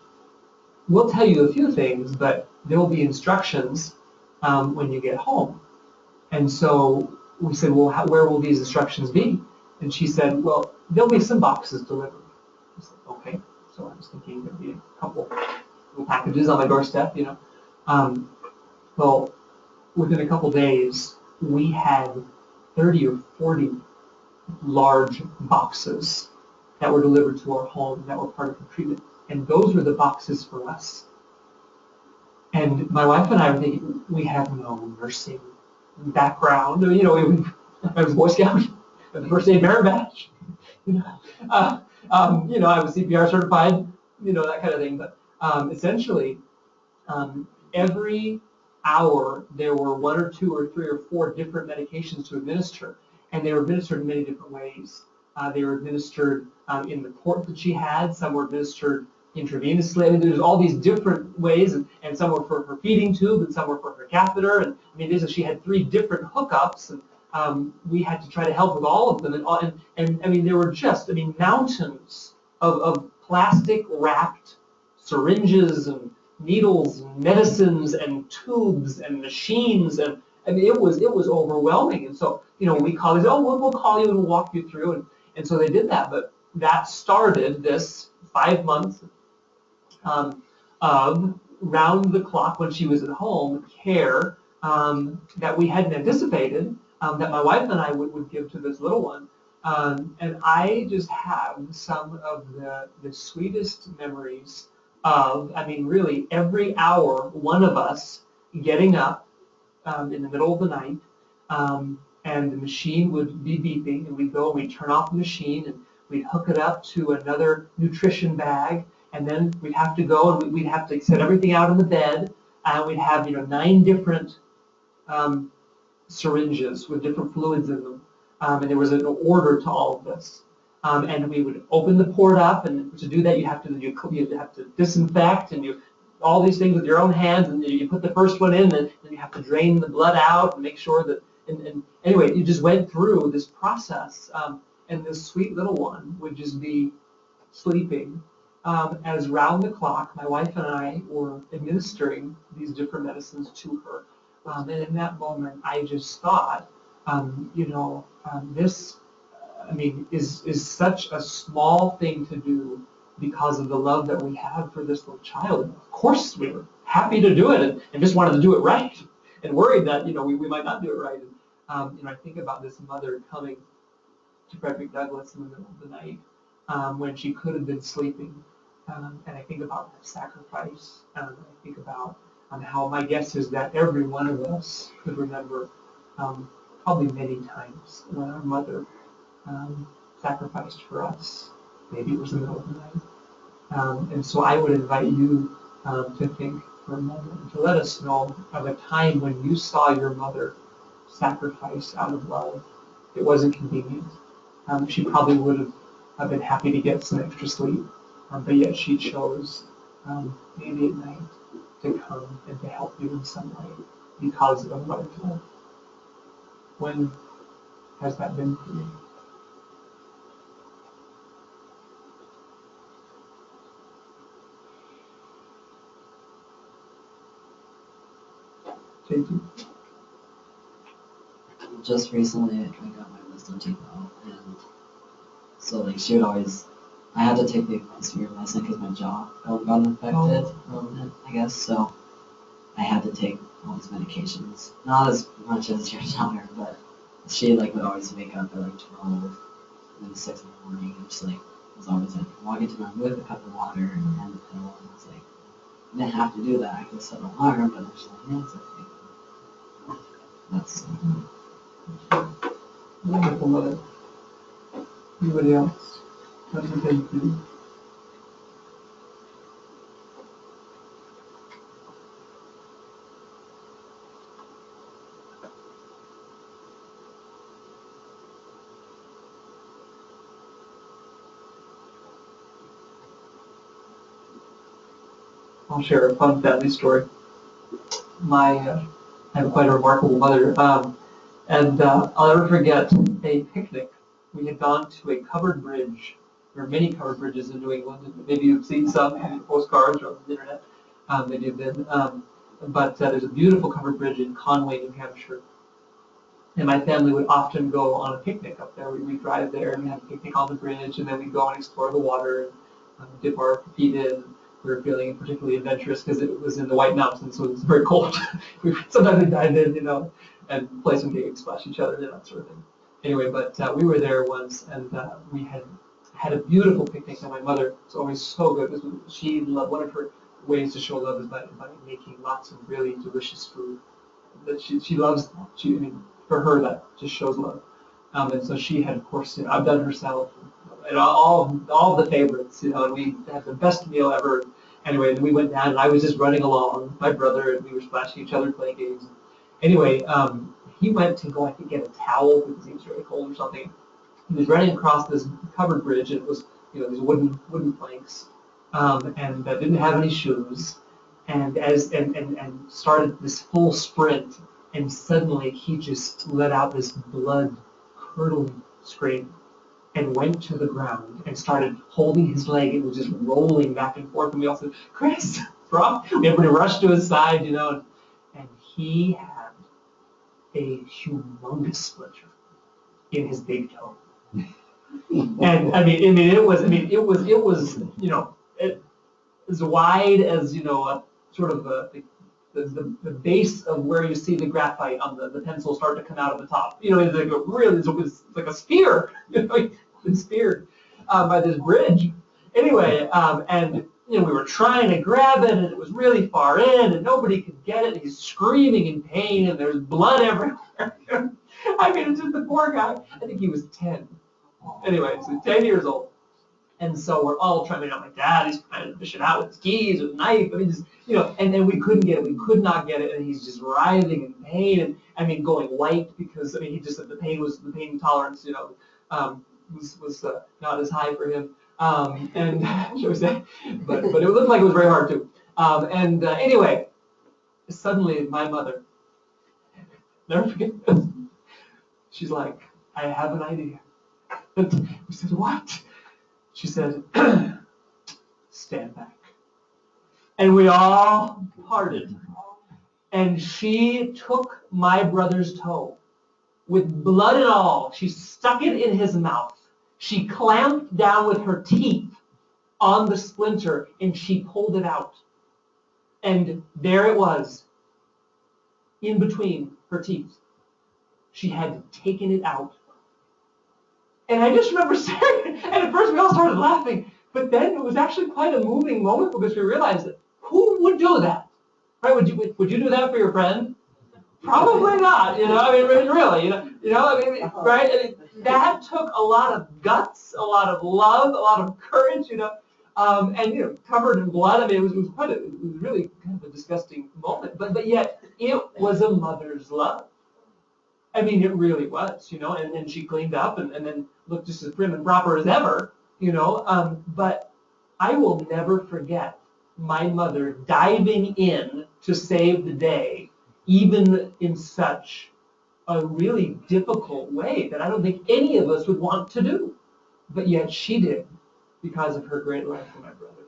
we'll tell you a few things, but there will be instructions when you get home. And so we said, well, where will these instructions be? And she said, well, there'll be some boxes delivered. I said, okay. So I was thinking there'd be a couple little packages on my doorstep, Well, within a couple days, we had 30 or 40 large boxes that were delivered to our home that were part of the treatment. And those were the boxes for us. And my wife and I were thinking, we have no nursing background. I was a Boy Scout, the first aid merit badge. I was CPR certified, that kind of thing. But essentially, every hour there were 1 or 2 or 3 or 4 different medications to administer, and they were administered in many different ways. They were administered in the port that she had. Some were administered intravenously. I mean, there's all these different ways, and some were for her feeding tube, and some were for her catheter. And I mean, she had 3 different hookups, and we had to try to help with all of them. And I mean, there were just, mountains of plastic wrapped syringes and needles and medicines and tubes and machines, and I mean, it was overwhelming. And so, we called, they said, oh, we'll call you and we'll walk you through. And so they did that. But that started this 5 months of round-the-clock, when she was at home, care that we hadn't anticipated, that my wife and I would give to this little one. And I just have some of the sweetest memories of, really every hour, one of us getting up in the middle of the night, and the machine would be beeping, and we'd go and we'd turn off the machine, and we'd hook it up to another nutrition bag, and then we'd have to go and we'd have to set everything out on the bed, and we'd have 9 different syringes with different fluids in them, and there was an order to all of this. And we would open the port up, and to do that you have to disinfect, and all these things with your own hands, and you put the first one in, and you have to drain the blood out and make sure that. And anyway, you just went through this process, and this sweet little one would just be sleeping as round the clock my wife and I were administering these different medicines to her. And in that moment, I just thought, this, is such a small thing to do because of the love that we have for this little child. And of course, we were happy to do it and just wanted to do it right and worried that, we might not do it right. And, I think about this mother coming to Frederick Douglas in the middle of the night when she could have been sleeping. And I think about that sacrifice. I think about how my guess is that every one of us could remember probably many times when our mother sacrificed for us. Maybe it was in the middle of the night. And so I would invite you to think for a moment and to let us know of a time when you saw your mother sacrifice out of love. It wasn't convenient. She probably would have been happy to get some extra sleep, but yet she chose maybe at night to come and to help you in some way because of mother's love. When has that been for you? JT? Just recently I got my wisdom teeth out, and so like she would always, I had to take the severe medicine because my jaw got infected a little bit, I guess, so I had to take all these medications. Not as much as your daughter, but she like would always wake up at like 12 and then 6 in the morning, and just like was always like walking to my room with a cup of water and a pill, and I was like, I didn't have to do that, I could set an alarm, but I was like, yeah, it's okay. That's wonderful mother. Anybody else? What's it been for you? I'll share a fun family story. I have quite a remarkable mother, and I'll never forget a picnic. We had gone to a covered bridge. There are many covered bridges in New England. Maybe you've seen some in postcards or on the internet. Maybe you've been. But there's a beautiful covered bridge in Conway, New Hampshire. And my family would often go on a picnic up there. We'd drive there and have a picnic on the bridge, and then we'd go and explore the water and dip our feet in. We were feeling particularly adventurous because it was in the White Mountains, so it was very cold. Sometimes we dive in, and play some games, splash each other, that sort of thing. Anyway, but we were there once, and we had a beautiful picnic, and my mother was always so good. She loved, one of her ways to show love is by making lots of really delicious food. That she loves. For her that just shows love. And so she had, of course, I've done herself, and all the favorites, and we had the best meal ever. Anyway, then we went down, and I was just running along with my brother, and we were splashing each other, playing games. Anyway, he went to go, I think, get a towel because he was very cold or something. He was running across this covered bridge, and it was, these wooden planks, and didn't have any shoes, and started this full sprint, and suddenly he just let out this blood-curdling scream, and went to the ground and started holding his leg. It was just rolling back and forth, and we all said, "Chris, drop!" Everybody rushed to his side, and he had a humongous splinter in his big toe. And it was as wide as sort of the base of where you see the graphite on the pencil start to come out of the top. It was like a spear. Been speared by this bridge. Anyway, and we were trying to grab it, and it was really far in, and nobody could get it. And he's screaming in pain, and there's blood everywhere. It's just the poor guy. I think he was 10. Anyway, so 10 years old. And so we're all trying, my dad, he's trying to fish it out with his keys, with a knife, and then we couldn't get it, we could not get it, and he's just writhing in pain, and going white because, he just, the pain tolerance, was not as high for him, and shall we say, but it looked like it was very hard too. Anyway, suddenly my mother, never forget this, she's like, "I have an idea." And we said, "What?" She said, "Stand back." And we all parted. And she took my brother's toe with blood and all. She stuck it in his mouth. She clamped down with her teeth on the splinter, and she pulled it out. And there it was, in between her teeth. She had taken it out. And I just remember staring, and at first we all started laughing, but then it was actually quite a moving moment because we realized that who would do that? Right? Would you do that for your friend? Probably not, you know, I mean, really, I mean, right? I mean, that took a lot of guts, a lot of love, a lot of courage, and, covered in blood. I mean, it was really kind of a disgusting moment, but yet it was a mother's love. I mean, it really was, and then she cleaned up and then looked just as prim and proper as ever, but I will never forget my mother diving in to save the day, even in such a really difficult way that I don't think any of us would want to do. But yet she did because of her great love for my brother.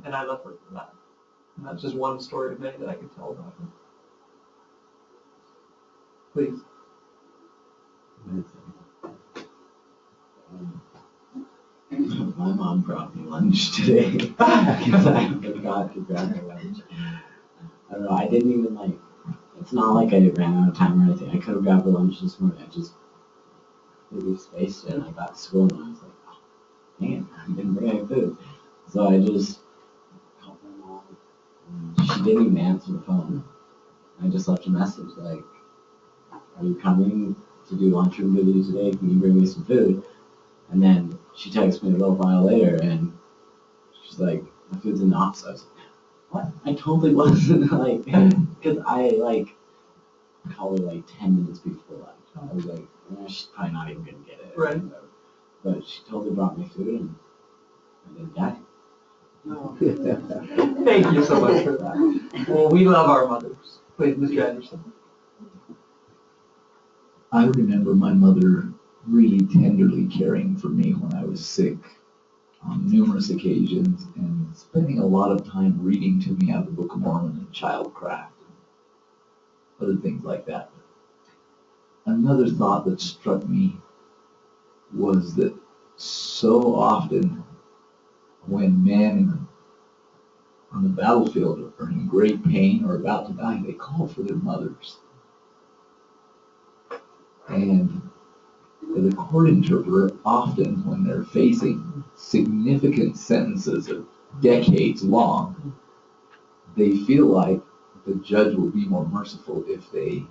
And I love her for that. And that's just one story of many that I could tell about her. Please. My mom brought me lunch today because I forgot to grab her lunch. I don't know, I didn't even it's not like I ran out of time or anything. I could have grabbed her lunch this morning. I just really spaced it and I got to school and I was like, oh, man, I didn't bring any food. So I just called my mom and she didn't even answer the phone. I just left a message like, are you coming to do lunchroom duty today? Can you bring me some food? And then she texted me a little while later and she's like, the food's in the office. I was like, what? I totally wasn't because I called her 10 minutes before lunch. I was like, she's probably not even gonna get it. Right. But she totally brought me food and I didn't die. No. Thank you so much for that. Well, we love our mothers. Please, Mr. Anderson. I remember my mother really tenderly caring for me when I was sick on numerous occasions and spending a lot of time reading to me out of the Book of Mormon and childcraft and other things like that. Another thought that struck me was that so often when men on the battlefield are in great pain or about to die, they call for their mothers. And the court interpreter, often when they're facing significant sentences of decades long, they feel like the judge will be more merciful if they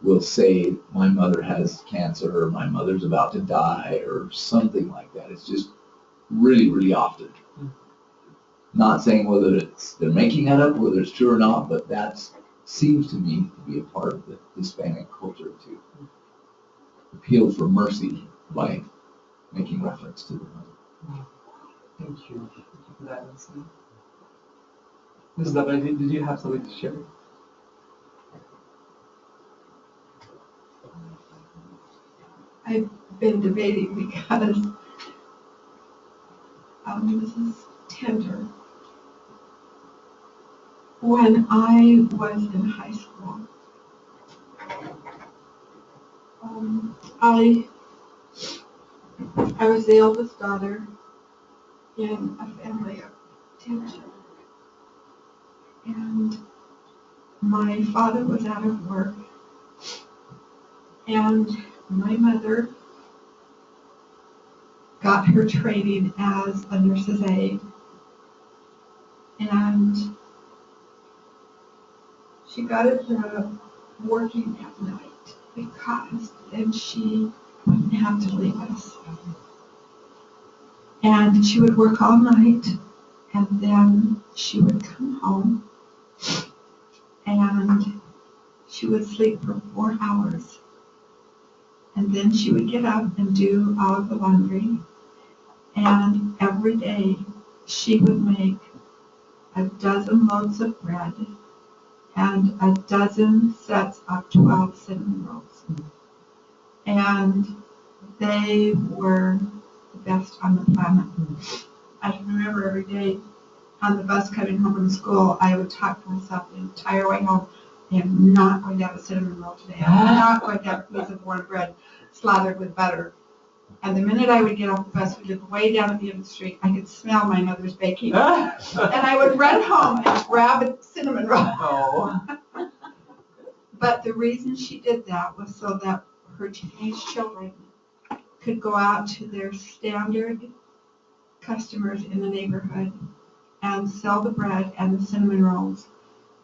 will say, my mother has cancer, or my mother's about to die, or something like that. It's just really, really often. Not saying whether they're making that up, whether it's true or not, but that seems to me to be a part of the Hispanic culture to appeal for mercy by making reference to the mother. Thank you. Thank you for that, Leslie. Mrs. Levin, did you have something to share? I've been debating because this is tender. When I was in high school, I was the eldest daughter in a family of 10 children. And my father was out of work, and my mother got her training as a nurse's aide, and she got a job working at night because then she wouldn't have to leave us. And she would work all night, and then she would come home, and she would sleep for 4 hours. And then she would get up and do all of the laundry. And every day she would make a dozen loaves of bread and a dozen sets of 12 cinnamon rolls. And they were the best on the planet. I can remember every day on the bus coming home from school, I would talk to myself the entire way home, I am not going to have a cinnamon roll today. I'm not going to have a piece of warm bread slathered with butter. And the minute I would get off the bus, we lived way down at the end of the street, I could smell my mother's baking. And I would run home and grab a cinnamon roll. Oh. But the reason she did that was so that her teenage children could go out to their standard customers in the neighborhood and sell the bread and the cinnamon rolls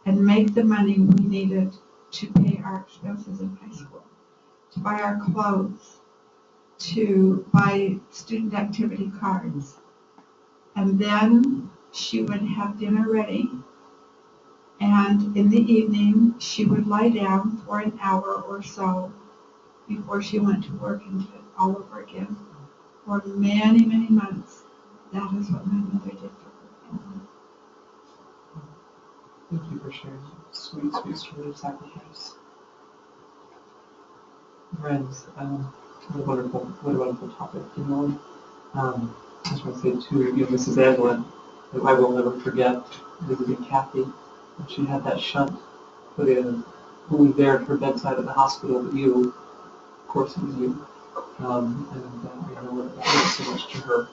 and make the money we needed to pay our expenses in high school, to buy our clothes, to buy student activity cards. And then she would have dinner ready, and in the evening she would lie down for an hour or so before she went to work and did it all over again. For many, many months, that is what my mother did for her family. Thank you for sharing that sweet, sweet story of sacrifice. Friends, what a wonderful topic, you know. I just want to say too, you know, Mrs. Evelyn, that I will never forget visiting Kathy when she had that shunt put in. Who was there at her bedside at the hospital but you? Of course it was you. I know that meant so much to her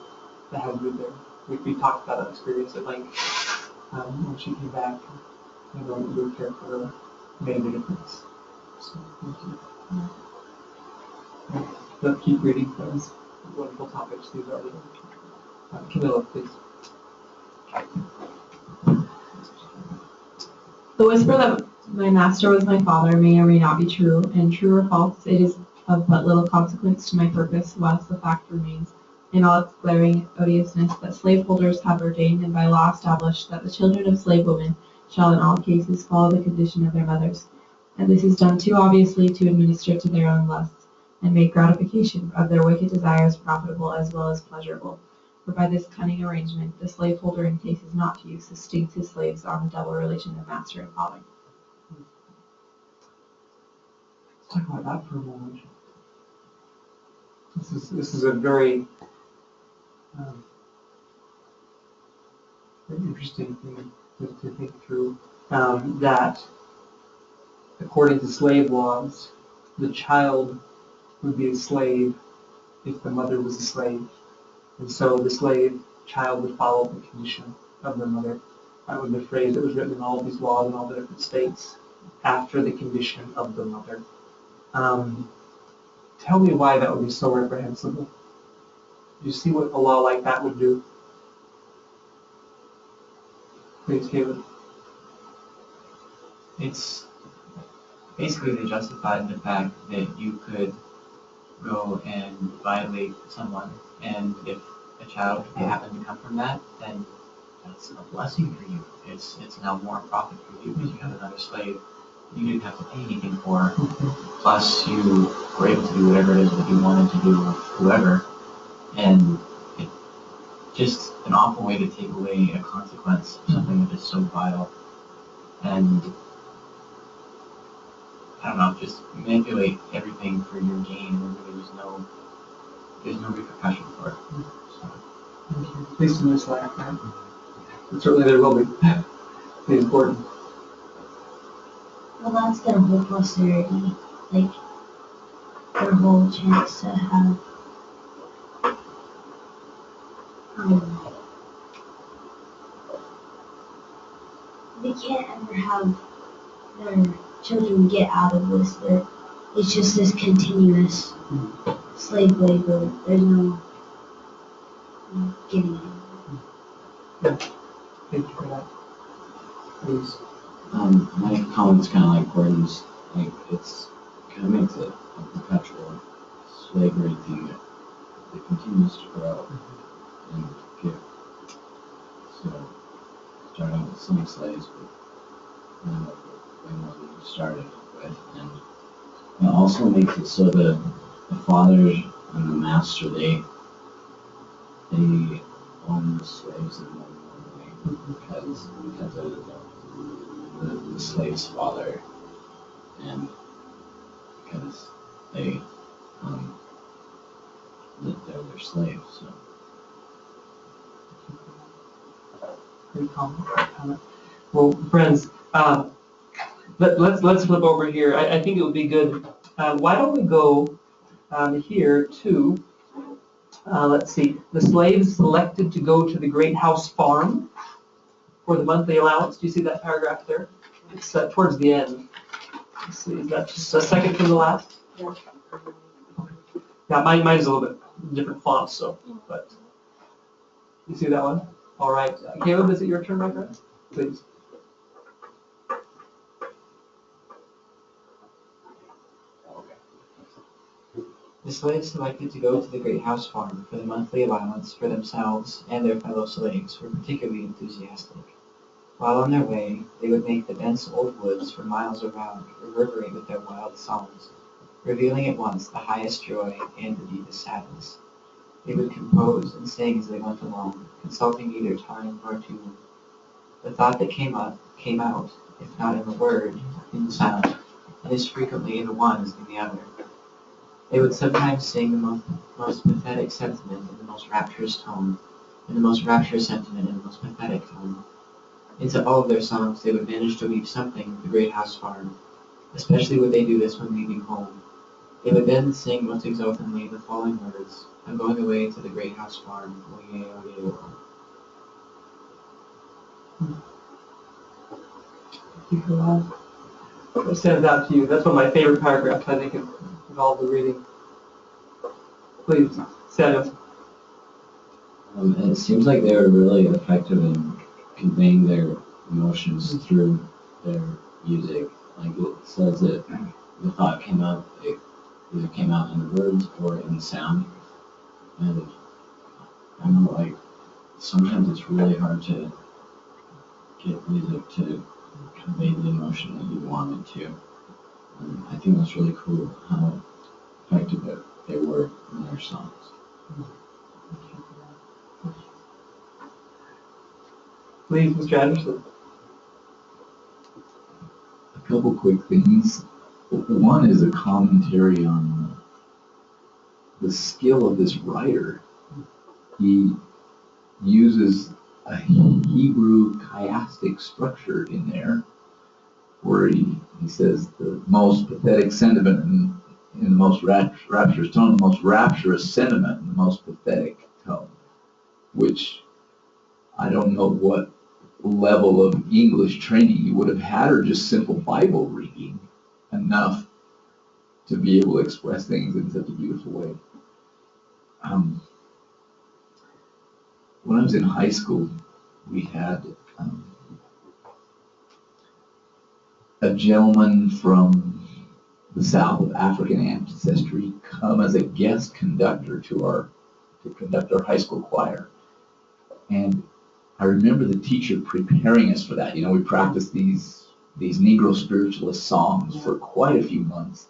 to have you there. We talked about that experience at length when she came back. I know that your care for her made a difference. So thank you. Let's keep reading, friends. Wonderful topics these are. Camilla, please. The whisper that my master was my father may or may not be true, and true or false, it is of but little consequence to my purpose, whilst the fact remains, in all its glaring odiousness, that slaveholders have ordained and by law established that the children of slave women shall in all cases follow the condition of their mothers, and this is done too obviously to administer to their own lusts, and make gratification of their wicked desires profitable as well as pleasurable. For by this cunning arrangement, the slaveholder in cases not to use sustains his slaves on the double relation of master and father. Let's talk about that for a moment. This is a very interesting thing to think through. That according to slave laws, the child would be a slave if the mother was a slave. And so the slave child would follow the condition of the mother. That was the phrase that was written in all of these laws in all the different states, after the condition of the mother. Tell me why that would be so reprehensible. Do you see what a law like that would do? Please, Caleb. It's basically they justified the fact that you could go and violate someone, and if a child happened to come from that, then that's a blessing for you. It's now more profit for you because you have another slave you didn't have to pay anything for. Plus, you were able to do whatever it is that you wanted to do with whoever, and it's just an awful way to take away a consequence of something that is so vile. And I don't know, just manipulate everything for your gain, and there's no repercussion for it. So. Thank you. At least in this life, right? And certainly there will be. It's important. Well, that's their whole posterity, like their whole chance to have they can't ever have their children get out of this. It's just this continuous slave labor. There's no getting out. Yeah. Thank you for that. Please. My comment's kind of like Gordon's. Like it's kind of makes it a perpetual slavery thing that continues to grow and get. So starting out with some slaves, but way more than you started with, and it also makes it so the father and the master they own the slaves in one way because of the slave's father, and because they're their slaves. So. Great comment. Well, friends, let's flip over here. I think it would be good. Why don't we go here to Let's see. The slaves selected to go to the great house farm for the monthly allowance. Do you see that paragraph there? It's towards the end. Let's see, is that just a second from the last? Yeah. Yeah, mine's a little bit different font, so, but. You see that one? All right. Caleb, is it your turn, my friend? Please. The slaves selected to go to the great house farm for the monthly allowance for themselves and their fellow slaves were particularly enthusiastic. While on their way, they would make the dense old woods for miles around reverberate with their wild songs, revealing at once the highest joy and the deepest sadness. They would compose and sing as they went along, consulting neither time nor tune. The thought that came out, if not in the word, in the sound, and as frequently in the one as in the other. They would sometimes sing the most pathetic sentiment in the most rapturous tone, and the most rapturous sentiment in the most pathetic tone. Into all of their songs they would manage to weave something of the great house farm. Especially would they do this when leaving home. They would then sing most exultantly the following words, I'm going away to the great house farm, oh yeah, oh yeah. What stands out to you? That's one of my favorite paragraphs, I think, in all the reading. Please, Samuel. And it seems like they were really effective in conveying their emotions through their music. Like it says that the thought came out, it either came out in the words or in the sound. And I know, like, sometimes it's really hard to get music to convey the emotion that you want it to. And I think that's really cool how effective they were in their songs. Please, Mr. Anderson. A couple quick things. One is a commentary on the skill of this writer. He uses a Hebrew chiastic structure in there where he says the most pathetic sentiment in the most rapturous tone, the most rapturous sentiment in the most pathetic tone, which I don't know what level of English training you would have had or just simple Bible reading enough to be able to express things in such a beautiful way. When I was in high school, we had a gentleman from the South of African ancestry come as a guest conductor to conduct our high school choir. And I remember the teacher preparing us for that. You know, we practiced these Negro spiritualist songs for quite a few months.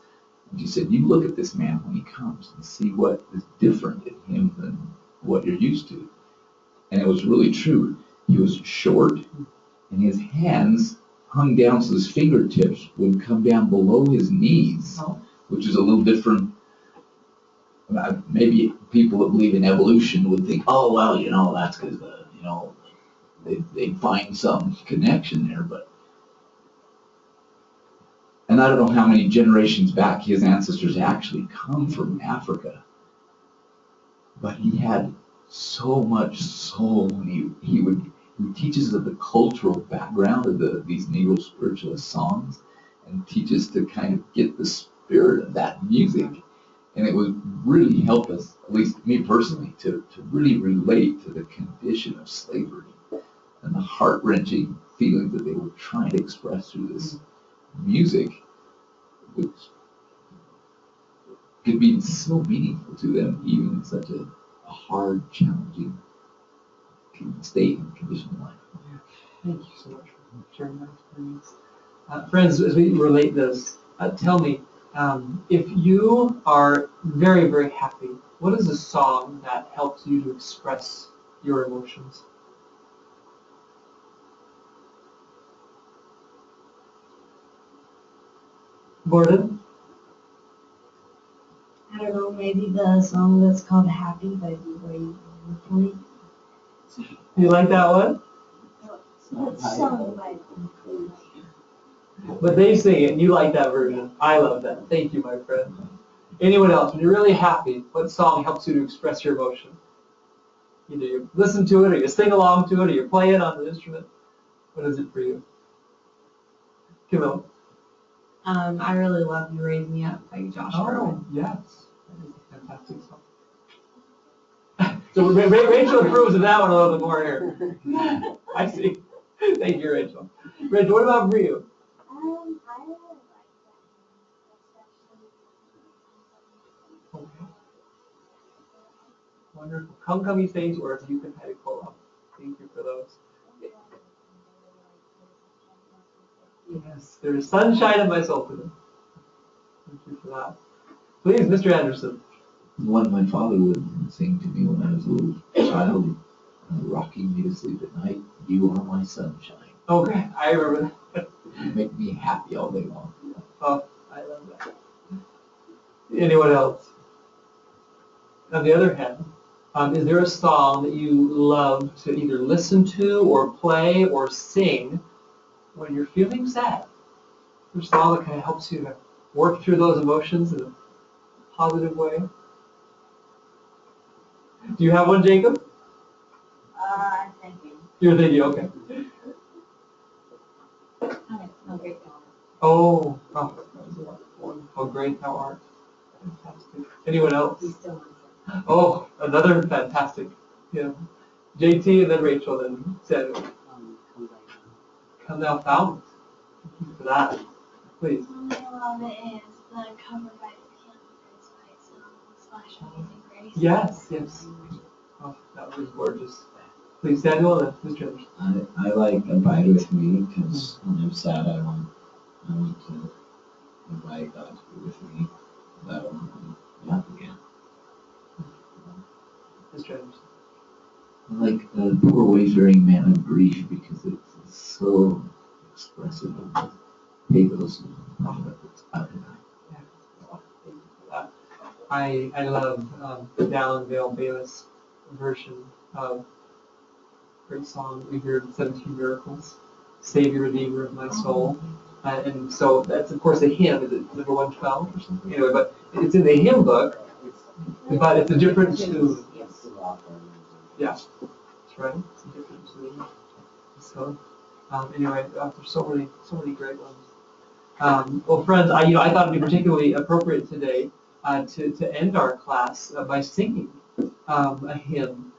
And she said, you look at this man when he comes and see what is different in him than what you're used to. And it was really true. He was short, and his hands hung down so his fingertips would come down below his knees, which is a little different. Maybe people that believe in evolution would think, oh, well, you know, that's because, you know, they'd find some connection there. And I don't know how many generations back his ancestors actually come from Africa, but he had so much soul, and he teaches of the cultural background of these Negro spiritualist songs, and teaches to kind of get the spirit of that music. And it would really help us, at least me personally, to really relate to the condition of slavery and the heart-wrenching feelings that they were trying to express through this music, which could be so meaningful to them, even in such a hard, challenging state and condition of life. Thank you so much for sharing that experience. Friends, as we relate this, tell me, if you are very, very happy, what is a song that helps you to express your emotions? Gordon? I don't know, maybe the song that's called Happy by B-Boy Point. You like that one? It's sung by But they sing it, and you like that version. I love that. Thank you, my friend. Anyone else? When you're really happy, what song helps you to express your emotion? Either you listen to it, or you sing along to it, or you play it on the instrument. What is it for you? Camille? I really love You Raise Me Up by Josh Groban. Yes. That is a fantastic song. So Rachel approves of that one a little bit more here. I see. Thank you, Rachel. Rachel, what about for you? I really like that, especially. Okay. Wonderful. Come, you saints, or if you can kind of pull up. Thank you for those. Yes, there's sunshine in my soul today. Thank you for that. Please, Mr. Anderson. One my father would sing to me when I was a little child, rocking me to sleep at night. You are my sunshine. Okay, I remember that. You make me happy all day long. Oh, I love that. Anyone else? On the other hand, is there a song that you love to either listen to or play or sing when you're feeling sad? Is there a song that kind of helps you to work through those emotions in a positive way? Do you have one, Jacob? I'm thinking. You're thinking, okay. Oh, how great thou art. Fantastic. Anyone else? Oh, another fantastic. JT and then Rachel, then Samuel. Come thou fount. Thank you for that. Please. One I love it is the cover by the Piano Prince by Amazing Grace. Yes. Oh, that was gorgeous. Please, Samuel and Mr. Anderson. I like Abide With Me because when I'm sad, I want to invite God to be with me. That will make me up again. Mr. Anderson. I like the Poor Wayfaring Man of Grief because it's so expressive of the pathos and prophet that's about it. Thank you for that. I love the Dallin Vale Bayless version of great song that we hear in 17 Miracles, Savior, Redeemer of my soul. And so that's, of course, a hymn. Is it number 112 or something? Anyway, but it's in the hymn book, but it's a different tune. Yeah, that's right. It's a different tune. So, anyway, there's so many great ones. Well, friends, I thought it'd be particularly appropriate today to end our class by singing a hymn.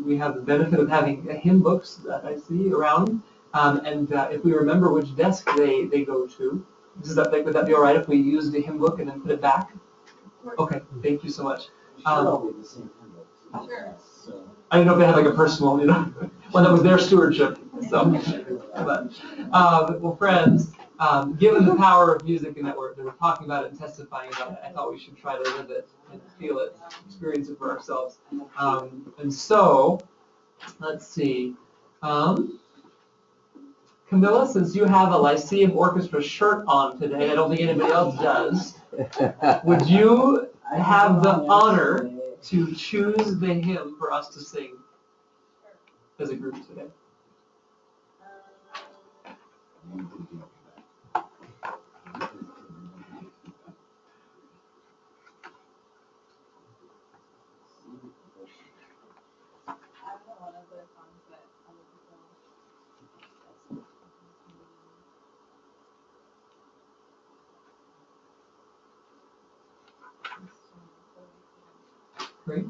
We have the benefit of having hymn books that I see around, and if we remember which desk they go to, would that be all right if we use the hymn book and then put it back? Okay, thank you so much. I didn't know if they had like a personal, one that was their stewardship. So, well, friends, given the power of music and that we're talking about it and testifying about it, I thought we should try to live it and feel it, experience it for ourselves. And so, let's see. Camilla, since you have a Lyceum Orchestra shirt on today, I don't think anybody else does, would you have the honor to choose the hymn for us to sing as a group today? Great.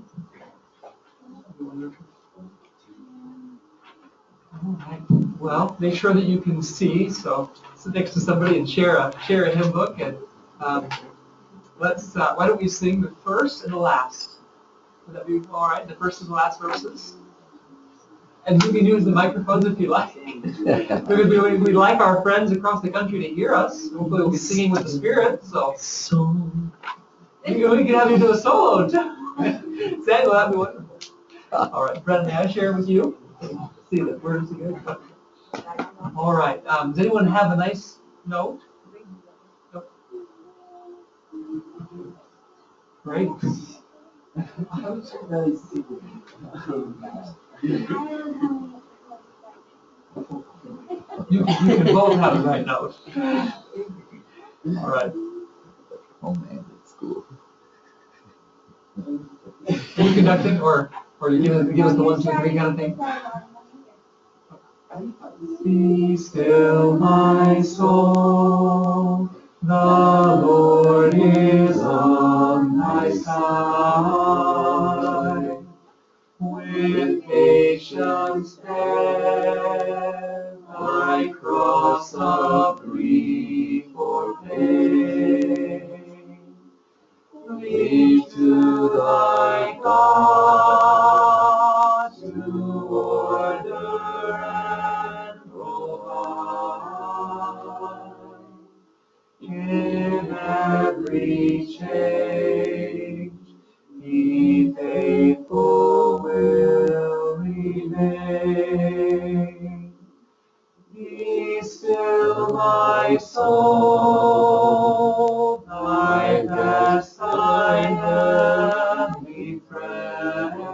Wonderful. All right. Well, make sure that you can see. So sit next to somebody and share a hymn book. And let's. Why don't we sing the first and the last? Would that be all right? The first and the last verses. And you can use the microphones if you like. Because we'd like our friends across the country to hear us. Hopefully, we'll be singing with the Spirit. So. We can have you do a solo. Samuel, that'd be wonderful. All right, Brett, may I share with you? See the words again. All right. Does anyone have a nice note? Nope. Great. You can both have a right note. All right. Oh man, that's cool. Can you conduct it, or you give us the 1, 2, 3 kind of thing? Be still, my soul, the Lord is on thy side. With patience bear thy cross of grief or pain. Leave to thy God to order and provide. In every change, He faithful will remain. Be still, my soul, thy best, thy heavenly friend.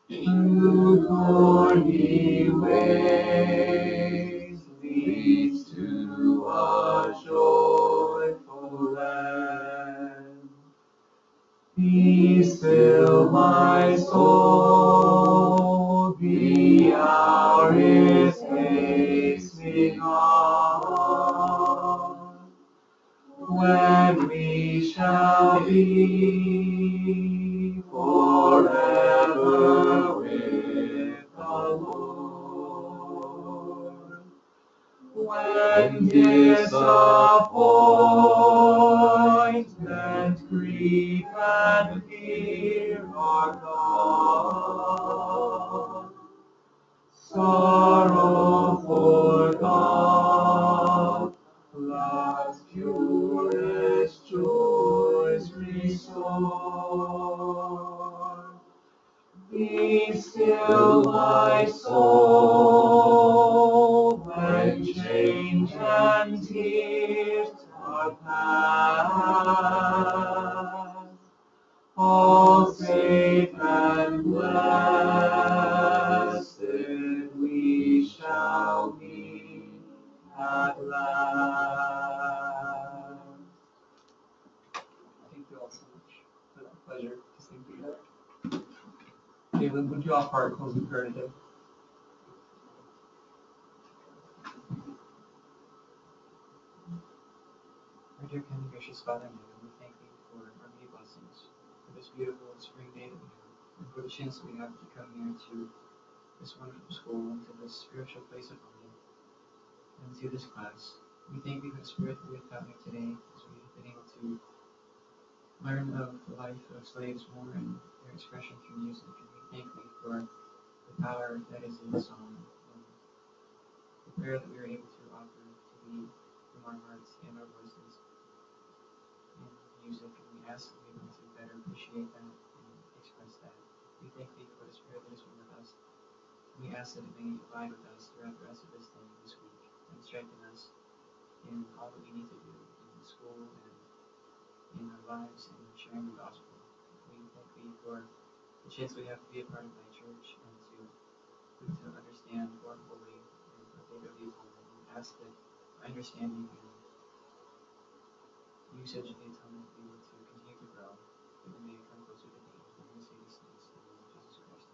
Through thorny ways leads to a joyful end. Be still, my soul, the hour is hastening on, when we shall be forever with the Lord. When disappointment, grief, and fear are gone, sorrow forgot, love's purest joys restore. Be still, my soul, when change and tears are past. All safe and blessed we shall be at last. Thank you all so much for that pleasure to sing together. David, would you offer our closing prayer today? Our dear kind and gracious Father in heaven, we thank you for our many blessings, for this beautiful spring day that we have, and for the chance that we have to come here to this wonderful school and to this spiritual place of learning and to this class. We thank you for the spirit that we have taught here today, as we have been able to learn of the life of slaves more and their expression through music. And we thank you for the power that is in song and the prayer that we are able to offer to lead from our hearts and our voices in music. And we ask that we be able to better appreciate that and express that. We thank you for the spirit that is with us. We ask that it may abide with us throughout the rest of this day, this week, and strengthen us in all that we need to do in school and in our lives and sharing the gospel. We thank you for the chance we have to be a part of thy church and to understand more fully and partake of the atonement. We ask that understanding and usage of the atonement be able to continue to grow, that we may come closer to thee. And we say these things in the name of Jesus Christ.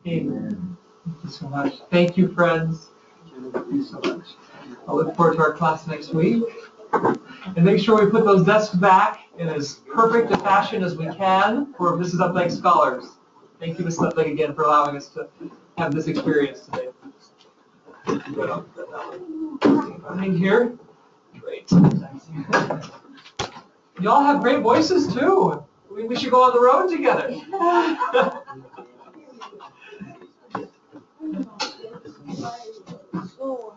Amen. Thank you so much. Thank you, friends. Thank you so much. I look forward to our class next week. And make sure we put those desks back in as perfect a fashion as we can for Mrs. Updike Scholars. Thank you, Mrs. Updike, again for allowing us to have this experience today. Running here. Great. Y'all have great voices too. We should go on the road together. So